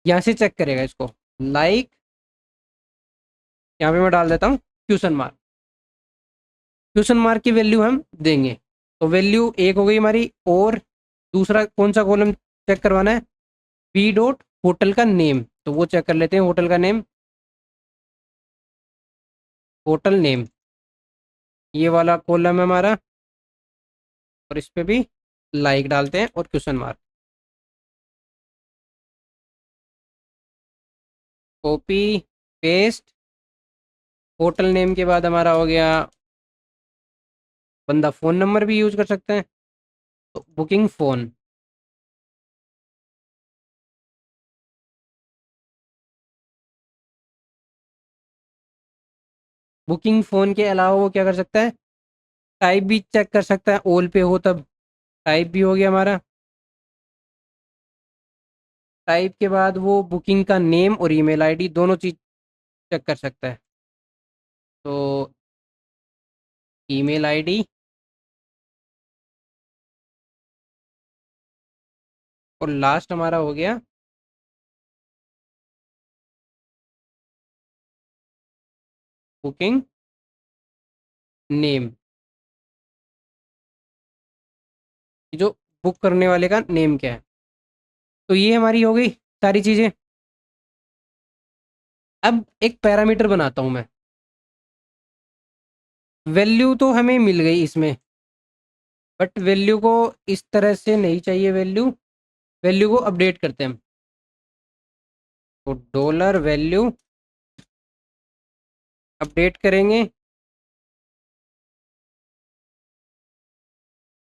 यहाँ से चेक करेगा इसको, लाइक यहाँ पे मैं डाल देता हूँ क्वेश्चन मार्क। क्वेश्चन मार्क की वैल्यू हम देंगे, तो वैल्यू एक हो गई हमारी। और दूसरा कौन सा कॉलम चेक करवाना है? पी डॉट होटल का नेम, तो वो चेक कर लेते हैं। होटल का नेम, होटल नेम, ये वाला कॉलम है हमारा। और इस पे भी लाइक डालते हैं और question mark. Copy paste, hotel name के बाद हमारा हो गया, बंदा फ़ोन नंबर भी यूज कर सकते हैं, तो बुकिंग फ़ोन। बुकिंग फ़ोन के अलावा वो क्या कर सकता है? टाइप भी चेक कर सकता है, ऑल पे हो तब। टाइप भी हो गया हमारा। टाइप के बाद वो बुकिंग का नेम और ईमेल आईडी दोनों चीज़ चेक कर सकता है, तो ईमेल आईडी और लास्ट हमारा हो गया बुकिंग नेम, जो बुक करने वाले का नेम क्या है। तो ये हमारी हो गई सारी चीज़ें। अब एक पैरामीटर बनाता हूँ मैं। वैल्यू तो हमें मिल गई इसमें, बट वैल्यू को इस तरह से नहीं चाहिए। वैल्यू वैल्यू को अपडेट करते हैं हम। तो डॉलर वैल्यू अपडेट करेंगे।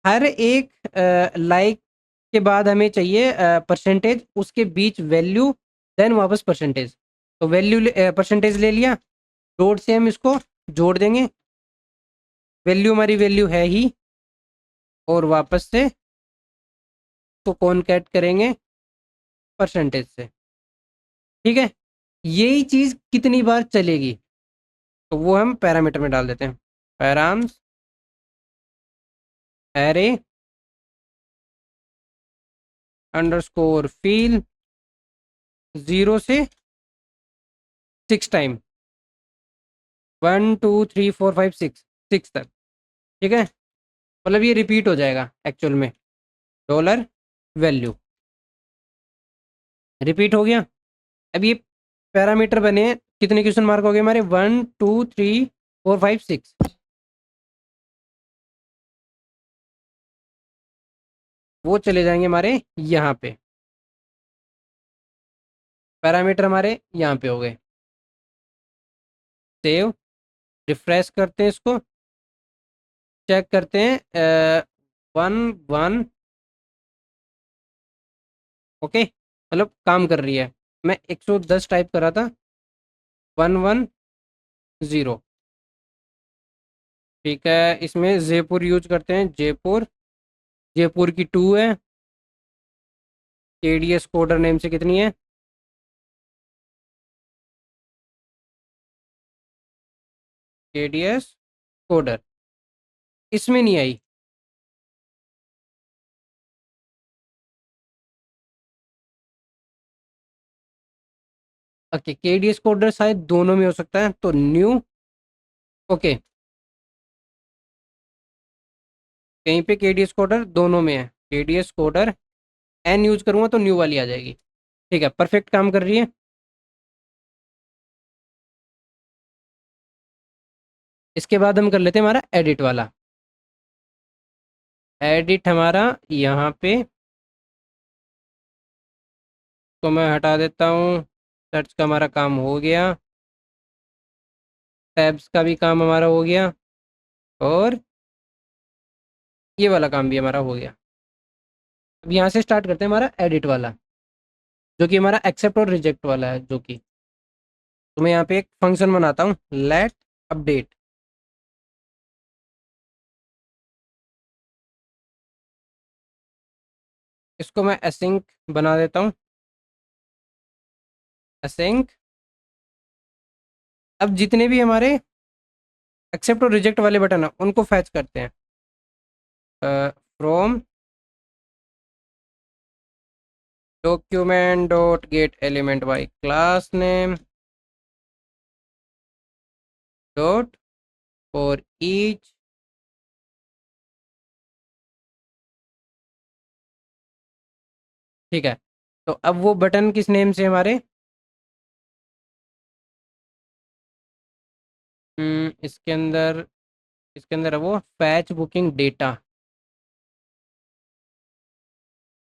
हर एक लाइक के बाद हमें चाहिए परसेंटेज, उसके बीच वैल्यू, देन वापस परसेंटेज। तो वैल्यू परसेंटेज ले लिया, डॉट से हम इसको जोड़ देंगे। वैल्यू हमारी वैल्यू है ही, और वापस से तो कॉनकैट करेंगे परसेंटेज से। ठीक है, यही चीज़ कितनी बार चलेगी, तो वो हम पैरामीटर में डाल देते हैं। पैराम्स एरे अंडरस्कोर फील 0 से 6 टाइम, 1 2 3 4 5 6, 6 तक। ठीक है, मतलब ये रिपीट हो जाएगा एक्चुअल में। डॉलर वैल्यू रिपीट हो गया। अब ये पैरामीटर बने, कितने क्वेश्चन मार्क हो गए हमारे? 1 2 3 4 5 6। वो चले जाएंगे हमारे यहाँ पे। पैरामीटर हमारे यहाँ पे हो गए। सेव, रिफ्रेश करते हैं इसको, चेक करते हैं 1 1। ओके, मतलब काम कर रही है। मैं 110 टाइप कर रहा था, 1 1 0। ठीक है, इसमें जयपुर यूज करते हैं। जयपुर, जयपुर की 2 है। केडीएस कोडर नेम से कितनी है? केडीएस कोडर, इसमें नहीं आई। ओके, केडीएस कोडर शायद दोनों में हो सकता है, तो न्यू। ओके, कहीं पे केडीएस कोडर दोनों में है। केडीएस कोडर एन यूज करूंगा तो न्यू वाली आ जाएगी। ठीक है, परफेक्ट काम कर रही है। इसके बाद हम कर लेते हैं हमारा एडिट वाला। एडिट हमारा यहाँ पे, तो मैं हटा देता हूँ। सर्च का हमारा काम हो गया, टैब्स का भी काम हमारा हो गया, और ये वाला काम भी हमारा हो गया। अब यहाँ से स्टार्ट करते हैं हमारा एडिट वाला, जो कि हमारा एक्सेप्ट और रिजेक्ट वाला है। जो कि तो मैं यहाँ पे एक फंक्शन बनाता हूँ, लेट अपडेट। इसको मैं एसिंक बना देता हूँ, एसिंक। अब जितने भी हमारे एक्सेप्ट और रिजेक्ट वाले बटन है, उनको फैच करते हैं from document.getElementByClassName dot for each ठीक है। तो अब वो बटन किस नेम से हमारे इसके अंदर है वो फैच बुकिंग डेटा।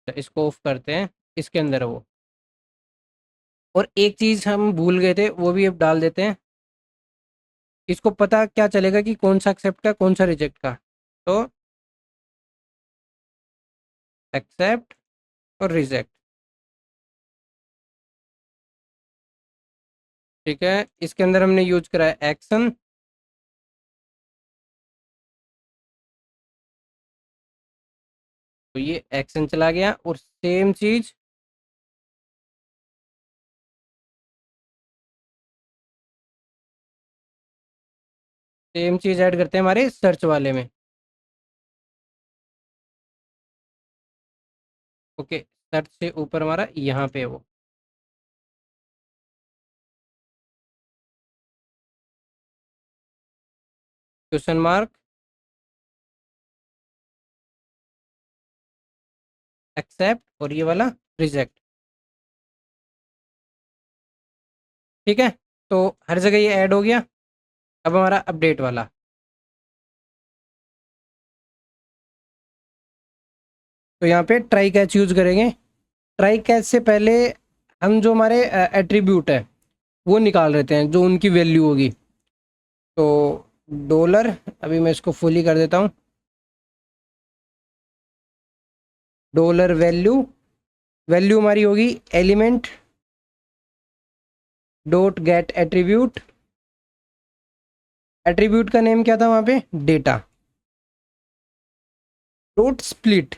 इसको ऑफ करते हैं, इसके अंदर है वो। और एक चीज़ हम भूल गए थे, वो भी अब डाल देते हैं। इसको पता क्या चलेगा कि कौन सा एक्सेप्ट का कौन सा रिजेक्ट का। तो एक्सेप्ट और रिजेक्ट। ठीक है, इसके अंदर हमने यूज करा है एक्शन। तो ये एक्शन चला गया, और सेम चीज ऐड करते हैं हमारे सर्च वाले में। ओके, सर्च से ऊपर हमारा यहाँ पे है वो। क्वेश्चन मार्क, एक्सेप्ट, और ये वाला रिजेक्ट। ठीक है, तो हर जगह ये ऐड हो गया। अब हमारा अपडेट वाला, तो यहाँ पे ट्राई कैच यूज करेंगे। ट्राई कैच से पहले हम जो हमारे एट्रीब्यूट है वो निकाल लेते हैं, जो उनकी वैल्यू होगी। तो डॉलर, अभी मैं इसको फुली कर देता हूँ। डॉलर वैल्यू, वैल्यू हमारी होगी element dot gate attribute. Attribute का नेम क्या था वहाँ पे, डेटा। डॉट स्प्लिट,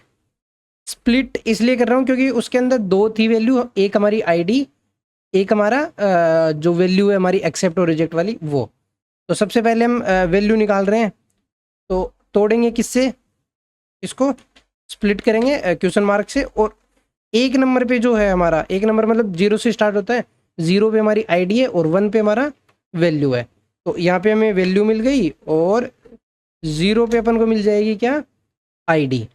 स्प्लिट इसलिए कर रहा हूँ क्योंकि उसके अंदर दो थी वैल्यू, एक हमारी आईडी, एक हमारा जो वैल्यू है हमारी एक्सेप्ट और रिजेक्ट वाली वो। तो सबसे पहले हम वैल्यू निकाल रहे हैं, तो तोड़ेंगे किससे, इसको स्प्लिट करेंगे क्वेश्चन मार्क से। और एक नंबर पे जो है हमारा, एक नंबर मतलब जीरो से स्टार्ट होता है, जीरो पे हमारी आईडी है और वन पे हमारा वैल्यू है। तो यहाँ पे हमें वैल्यू मिल गई, और जीरो पे अपन को मिल जाएगी क्या, आईडी।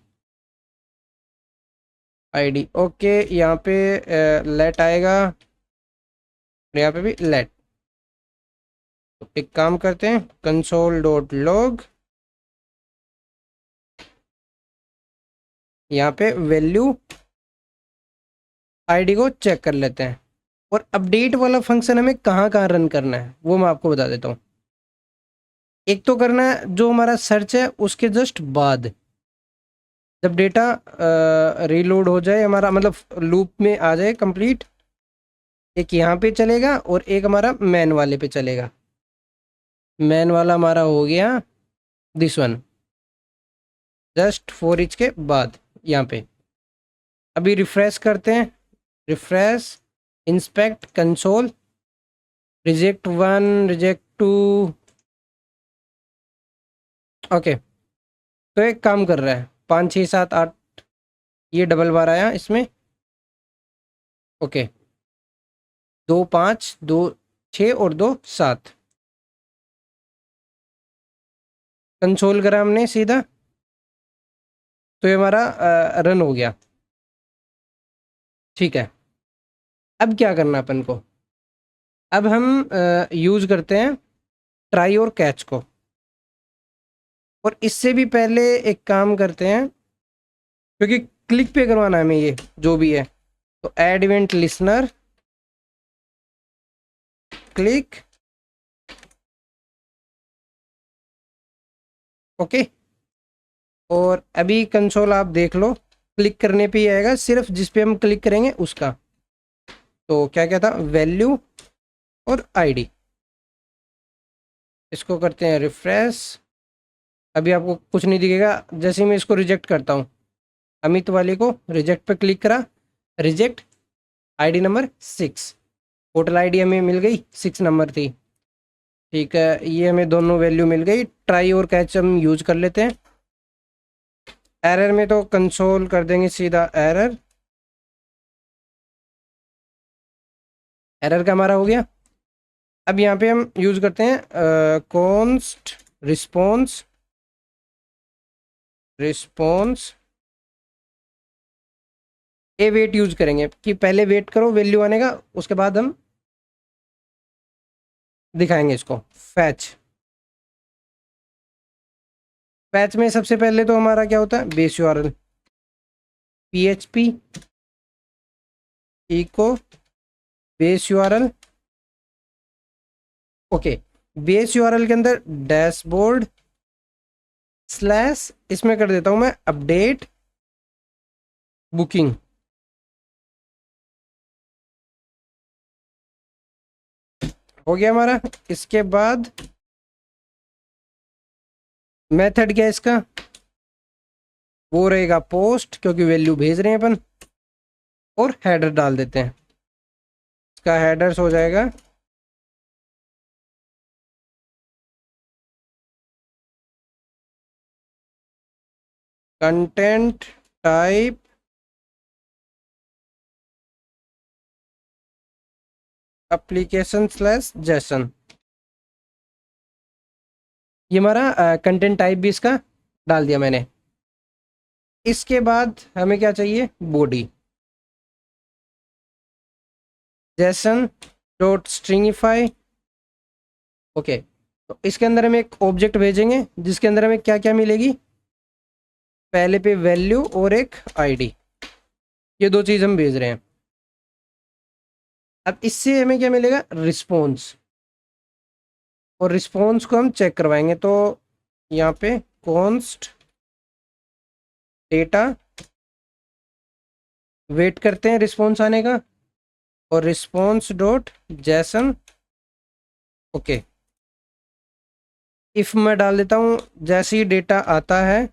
आईडी ओके, यहाँ पे लेट आएगा, यहाँ पे भी लेट। तो एक काम करते हैं, कंसोल डॉट लॉग, यहाँ पे वैल्यू आईडी को चेक कर लेते हैं। और अपडेट वाला फंक्शन हमें कहाँ कहाँ रन करना है वो मैं आपको बता देता हूँ। एक तो करना है जो हमारा सर्च है उसके जस्ट बाद, जब डेटा रीलोड हो जाए हमारा, मतलब लूप में आ जाए कंप्लीट, एक यहाँ पे चलेगा और एक हमारा मैन वाले पे चलेगा। मैन वाला हमारा हो गया this one, just for each के बाद यहाँ पे। अभी रिफ्रेश करते हैं, refresh, inspect console, reject one, reject two. Okay, तो एक काम कर रहा है, 5 6 7 8, ये डबल बार आया इसमें। ओके, 2 5 2 6 और 2 7, कंसोल करा हमने सीधा, तो ये हमारा रन हो गया। ठीक है, अब क्या करना अपन को, अब हम यूज़ करते हैं ट्राई और कैच को। और इससे भी पहले एक काम करते हैं, क्योंकि क्लिक पे करवाना है हमें ये जो भी है। तो add event listener, click, okay. और अभी कंसोल आप देख लो, क्लिक करने पे ही आएगा, सिर्फ जिस पे हम क्लिक करेंगे उसका। तो क्या क्या था, वैल्यू और आईडी। इसको करते हैं रिफ्रेश, अभी आपको कुछ नहीं दिखेगा। जैसे ही मैं इसको रिजेक्ट करता हूँ, अमित वाले को रिजेक्ट पे क्लिक करा, reject, ID number 6, total ID हमें मिल गई 6 नंबर थी। ठीक है, ये हमें दोनों वैल्यू मिल गई। ट्राई और कैच हम यूज कर लेते हैं। एरर में तो कंसोल कर देंगे सीधा एरर, एरर का हमारा हो गया। अब यहाँ पे हम यूज करते हैं कॉन्स्ट रिस्पॉन्स ए वेट यूज करेंगे कि पहले वेट करो वैल्यू आने का, उसके बाद हम दिखाएंगे इसको। फैच में सबसे पहले तो हमारा क्या होता है, base URL php echo base URL. Okay, base URL के अंदर डैशबोर्ड स्लैश, इसमें कर देता हूं मैं अपडेट बुकिंग। हो गया हमारा। इसके बाद मेथड क्या है इसका, वो रहेगा पोस्ट, क्योंकि वैल्यू भेज रहे हैं अपन। और हेडर डाल देते हैं, इसका हेडर्स हो जाएगा content type application slash Jason. ये हमारा कंटेंट टाइप भी इसका डाल दिया मैंने। इसके बाद हमें क्या चाहिए, body Jason dot stringify. Okay, तो इसके अंदर हम एक ऑब्जेक्ट भेजेंगे जिसके अंदर हमें क्या क्या मिलेगी, पहले पे वैल्यू और एक आईडी, ये दो चीज़ हम भेज रहे हैं। अब इससे हमें क्या मिलेगा, रिस्पॉन्स, और रिस्पॉन्स को हम चेक करवाएंगे। तो यहाँ पे कॉन्स्ट डेटा वेट करते हैं रिस्पॉन्स आने का, और response dot JSON. Okay, if मैं डाल देता हूँ जैसे ही डेटा आता है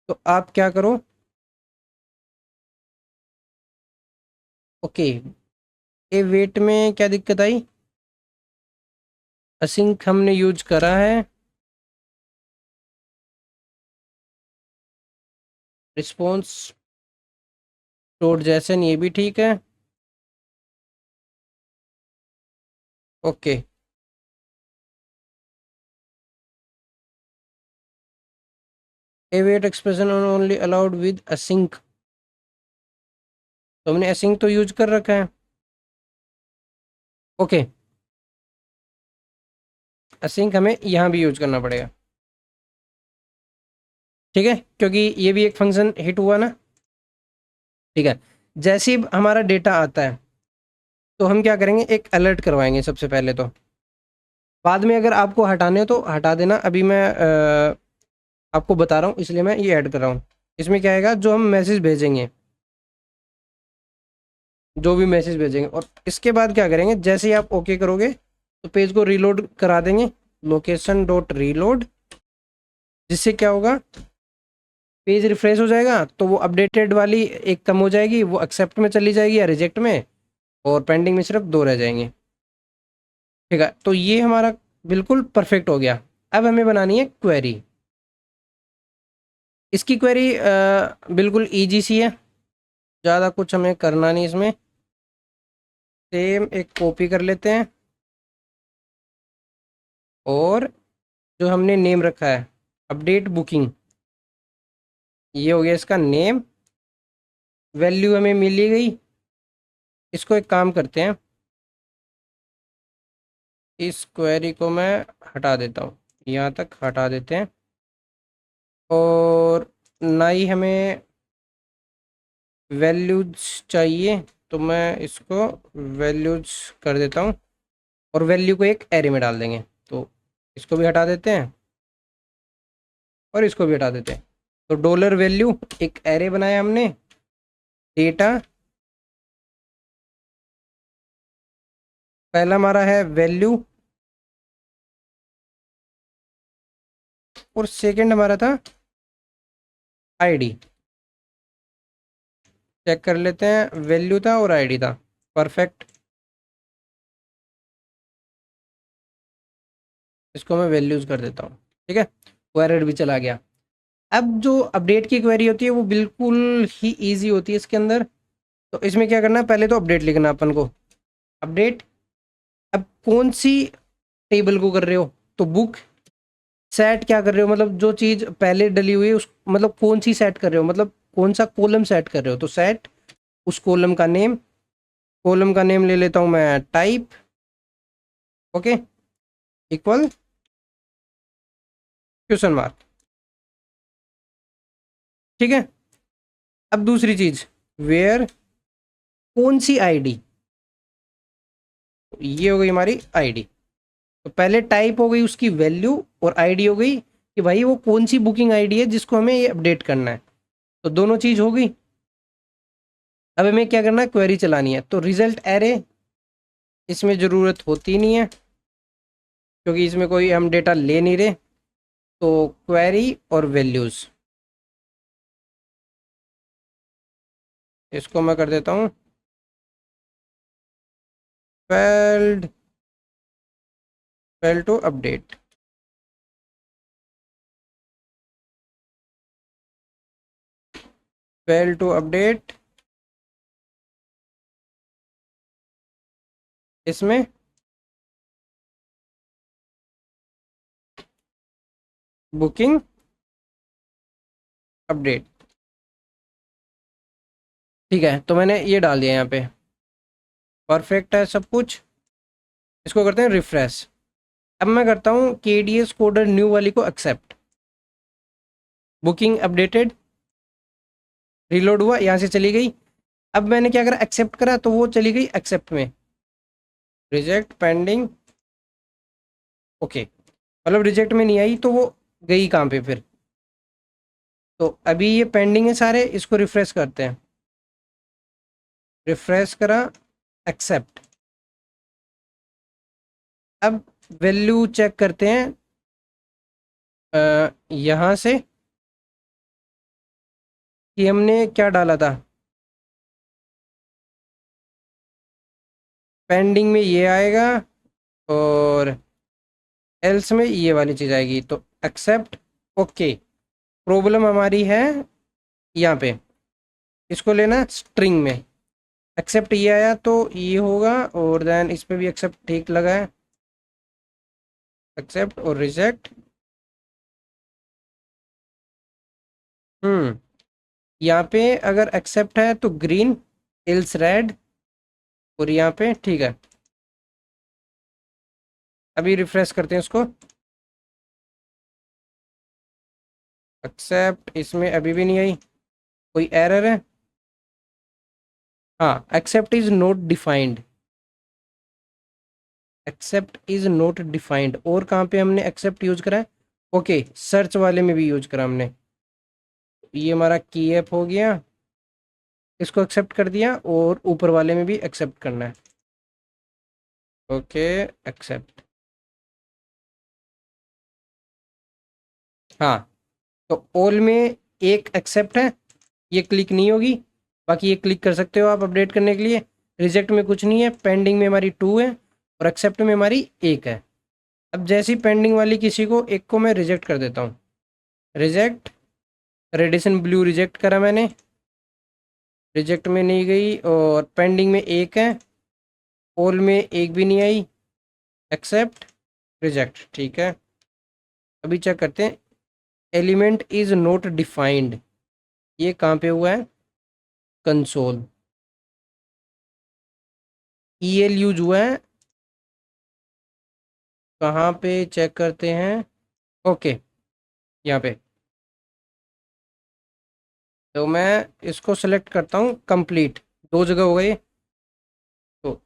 तो आप क्या करो। ओके, ये वेट में क्या दिक्कत आई, असिंक हमने यूज करा है, रिस्पॉन्स डॉट जेसन ये भी ठीक है। Okay, await expression only allowed with async, तो हमने async तो यूज कर रखा है। ओके, async हमें यहाँ भी यूज करना पड़ेगा, ठीक है, क्योंकि ये भी एक फंक्शन हिट हुआ ना। ठीक है, जैसे ही हमारा डेटा आता है तो हम क्या करेंगे, एक अलर्ट करवाएंगे सबसे पहले। तो बाद में अगर आपको हटाने हो तो हटा देना, अभी मैं आपको बता रहा हूँ इसलिए मैं ये ऐड कर रहा हूँ। इसमें क्या आएगा, जो हम मैसेज भेजेंगे, जो भी मैसेज भेजेंगे, और इसके बाद क्या करेंगे, जैसे ही आप ओके करोगे तो पेज को रीलोड करा देंगे, लोकेशन डॉट रीलोड, जिससे क्या होगा, पेज रिफ्रेश हो जाएगा। तो वो अपडेटेड वाली एक कम हो जाएगी, वो एक्सेप्ट में चली जाएगी या रिजेक्ट में, और पेंडिंग में सिर्फ दो रह जाएंगे। ठीक है, तो ये हमारा बिल्कुल परफेक्ट हो गया। अब हमें बनानी है क्वेरी। इसकी क्वेरी बिल्कुल ईजी सी है, ज़्यादा कुछ हमें करना नहीं इसमें। सेम एक कॉपी कर लेते हैं, और जो हमने नेम रखा है अपडेट बुकिंग, ये हो गया इसका नेम। वैल्यू हमें मिली गई। इसको एक काम करते हैं, इस क्वेरी को मैं हटा देता हूँ, यहाँ तक हटा देते हैं। और ना ही हमें वैल्यूज चाहिए, तो मैं इसको वैल्यूज कर देता हूँ, और वैल्यू को एक एरे में डाल देंगे। तो इसको भी हटा देते हैं, और इसको भी हटा देते हैं। तो डॉलर वैल्यू एक एरे बनाया हमने, डेटा पहला हमारा है वैल्यू, और सेकंड हमारा था आईडी। चेक कर लेते हैं, वैल्यू था और आईडी था, परफेक्ट। इसको मैं वैल्यूज कर देता हूँ, ठीक है, वो एरर भी चला गया। अब जो अपडेट की क्वेरी होती है वो बिल्कुल ही इजी होती है इसके अंदर। तो इसमें क्या करना है, पहले तो अपडेट लिखना अपन को, अपडेट। अब कौन सी टेबल को कर रहे हो, तो बुक सेट क्या कर रहे हो, मतलब जो चीज़ पहले डली हुई है उस मतलब कौन सी सेट कर रहे हो, मतलब कौन सा कॉलम सेट कर रहे हो, तो सेट उस कॉलम का नेम ले लेता हूँ मैं type, okay, equal question mark, ठीक है। अब दूसरी चीज, वेयर कौन सी आईडी, ये हो गई हमारी आईडी। तो पहले टाइप हो गई उसकी वैल्यू और आईडी हो गई कि भाई वो कौन सी बुकिंग आईडी है जिसको हमें ये अपडेट करना है। तो दोनों चीज हो गई। अब हमें क्या करना है, क्वेरी चलानी है। तो रिजल्ट एरे इसमें ज़रूरत होती नहीं है क्योंकि इसमें कोई हम डेटा ले नहीं रहे। तो क्वेरी और वैल्यूज़, इसको मैं कर देता हूँ failed fail to update. Fail to update इसमें बुकिंग अपडेट, ठीक है। तो मैंने ये डाल दिया यहाँ पे, परफेक्ट है सब कुछ। इसको करते हैं रिफ्रेश। अब मैं करता हूँ के डी एस कोडर न्यू वाली को एक्सेप्ट, बुकिंग अपडेटेड, रिलोड हुआ, यहाँ से चली गई। अब मैंने क्या करा, एक्सेप्ट करा तो वो चली गई एक्सेप्ट में, रिजेक्ट पेंडिंग, ओके, मतलब रिजेक्ट में नहीं आई तो वो गई कहाँ पे फिर। तो अभी ये पेंडिंग है सारे, इसको रिफ्रेश करते हैं, रिफ्रेश करा, एक्सेप्ट। अब वैल्यू चेक करते हैं यहाँ से कि हमने क्या डाला था, पेंडिंग में ये आएगा और एल्स में ये वाली चीज़ आएगी। तो एक्सेप्ट, ओके। प्रॉब्लम हमारी है यहाँ पे, इसको लेना स्ट्रिंग में। एक्सेप्ट ये आया तो ये होगा, और देन इस पे भी एक्सेप्ट ठीक लगा है, एक्सेप्ट और रिजेक्ट। यहाँ पे अगर एक्सेप्ट है तो ग्रीन, एल्स रेड, और यहाँ पे ठीक है। अभी रिफ्रेश करते हैं इसको, एक्सेप्ट, इसमें अभी भी नहीं आई, कोई एरर है। हाँ, except is not defined, except is not defined. और कहाँ पे हमने एक्सेप्ट यूज करा है, ओके, सर्च वाले में भी यूज करा हमने। ये हमारा की ऐप हो गया, इसको एक्सेप्ट कर दिया, और ऊपर वाले में भी एक्सेप्ट करना है, ओके, एक्सेप्ट। हाँ, तो ऑल में एक एक्सेप्ट है, ये क्लिक नहीं होगी, बाकी ये क्लिक कर सकते हो आप अपडेट करने के लिए। रिजेक्ट में कुछ नहीं है, पेंडिंग में हमारी 2 है और एक्सेप्ट में हमारी 1 है। अब जैसी पेंडिंग वाली किसी को एक को मैं रिजेक्ट कर देता हूँ, रिजेक्ट, रेडिसन ब्लू रिजेक्ट करा मैंने, रिजेक्ट में नहीं गई, और पेंडिंग में 1 है, ऑल में 1 भी नहीं आई, एक्सेप्ट, रिजेक्ट, ठीक है। अभी चेक करते हैं, एलिमेंट इज नॉट डिफाइंड, ये कहाँ पे हुआ है, कंसोल, ई एल यूज हुआ है, कहाँ पे चेक करते हैं, ओके, यहाँ पे। तो मैं इसको सेलेक्ट करता हूँ कंप्लीट, 2 जगह हो गए। तो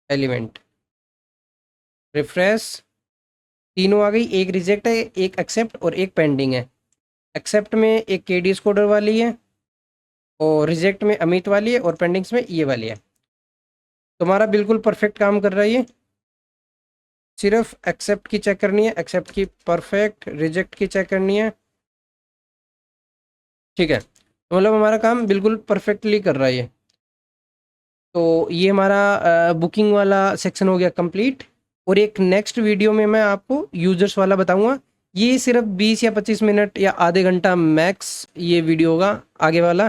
एलिमेंट, रिफ्रेश, तीनों आ गई, एक रिजेक्ट है, एक एक्सेप्ट और एक पेंडिंग है। एक्सेप्ट में एक के डी कोडर वाली है, और रिजेक्ट में अमित वाली है, और पेंडिंग्स में ये वाली है। तुम्हारा बिल्कुल परफेक्ट काम कर रहा है ये। सिर्फ एक्सेप्ट की चेक करनी है, एक्सेप्ट की परफेक्ट, रिजेक्ट की चेक करनी है, ठीक है। तो मतलब हमारा काम बिल्कुल परफेक्टली कर रहा है ये। तो ये हमारा बुकिंग वाला सेक्शन हो गया कंप्लीट। और एक नेक्स्ट वीडियो में मैं आपको यूजर्स वाला बताऊंगा। ये सिर्फ 20 या 25 मिनट या आधे घंटा मैक्स ये वीडियो होगा आगे वाला।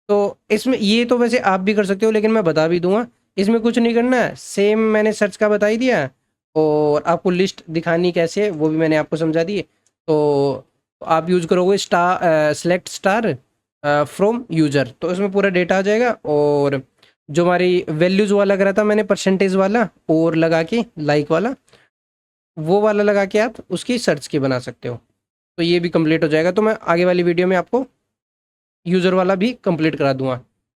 तो इसमें ये तो वैसे आप भी कर सकते हो, लेकिन मैं बता भी दूंगा इसमें कुछ नहीं करना है, सेम मैंने सर्च का बता ही दिया, और आपको लिस्ट दिखानी कैसे है वो भी मैंने आपको समझा दी। तो आप यूज़ करोगे star, select star from user, तो इसमें पूरा डेटा आ जाएगा। और जो हमारी वैल्यूज़ वाला करा था मैंने, परसेंटेज वाला और लगा के लाइक वाला, वो वाला लगा के आप उसकी सर्च की बना सकते हो। तो ये भी कंप्लीट हो जाएगा। तो मैं आगे वाली वीडियो में आपको यूज़र वाला भी कंप्लीट करा दूंगा।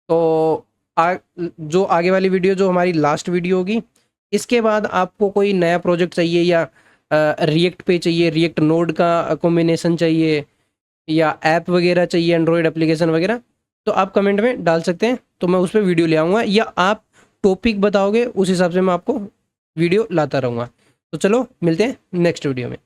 तो जो आगे वाली वीडियो, जो हमारी लास्ट वीडियो होगी, इसके बाद आपको कोई नया प्रोजेक्ट चाहिए या रिएक्ट पे चाहिए, रिएक्ट नोड का कॉम्बिनेशन चाहिए, या ऐप वगैरह चाहिए, एंड्रॉयड एप्लीकेशन वगैरह, तो आप कमेंट में डाल सकते हैं, तो मैं उस पर वीडियो ले आऊँगा, या आप टॉपिक बताओगे उस हिसाब से मैं आपको वीडियो लाता रहूँगा। तो चलो मिलते हैं नेक्स्ट वीडियो में।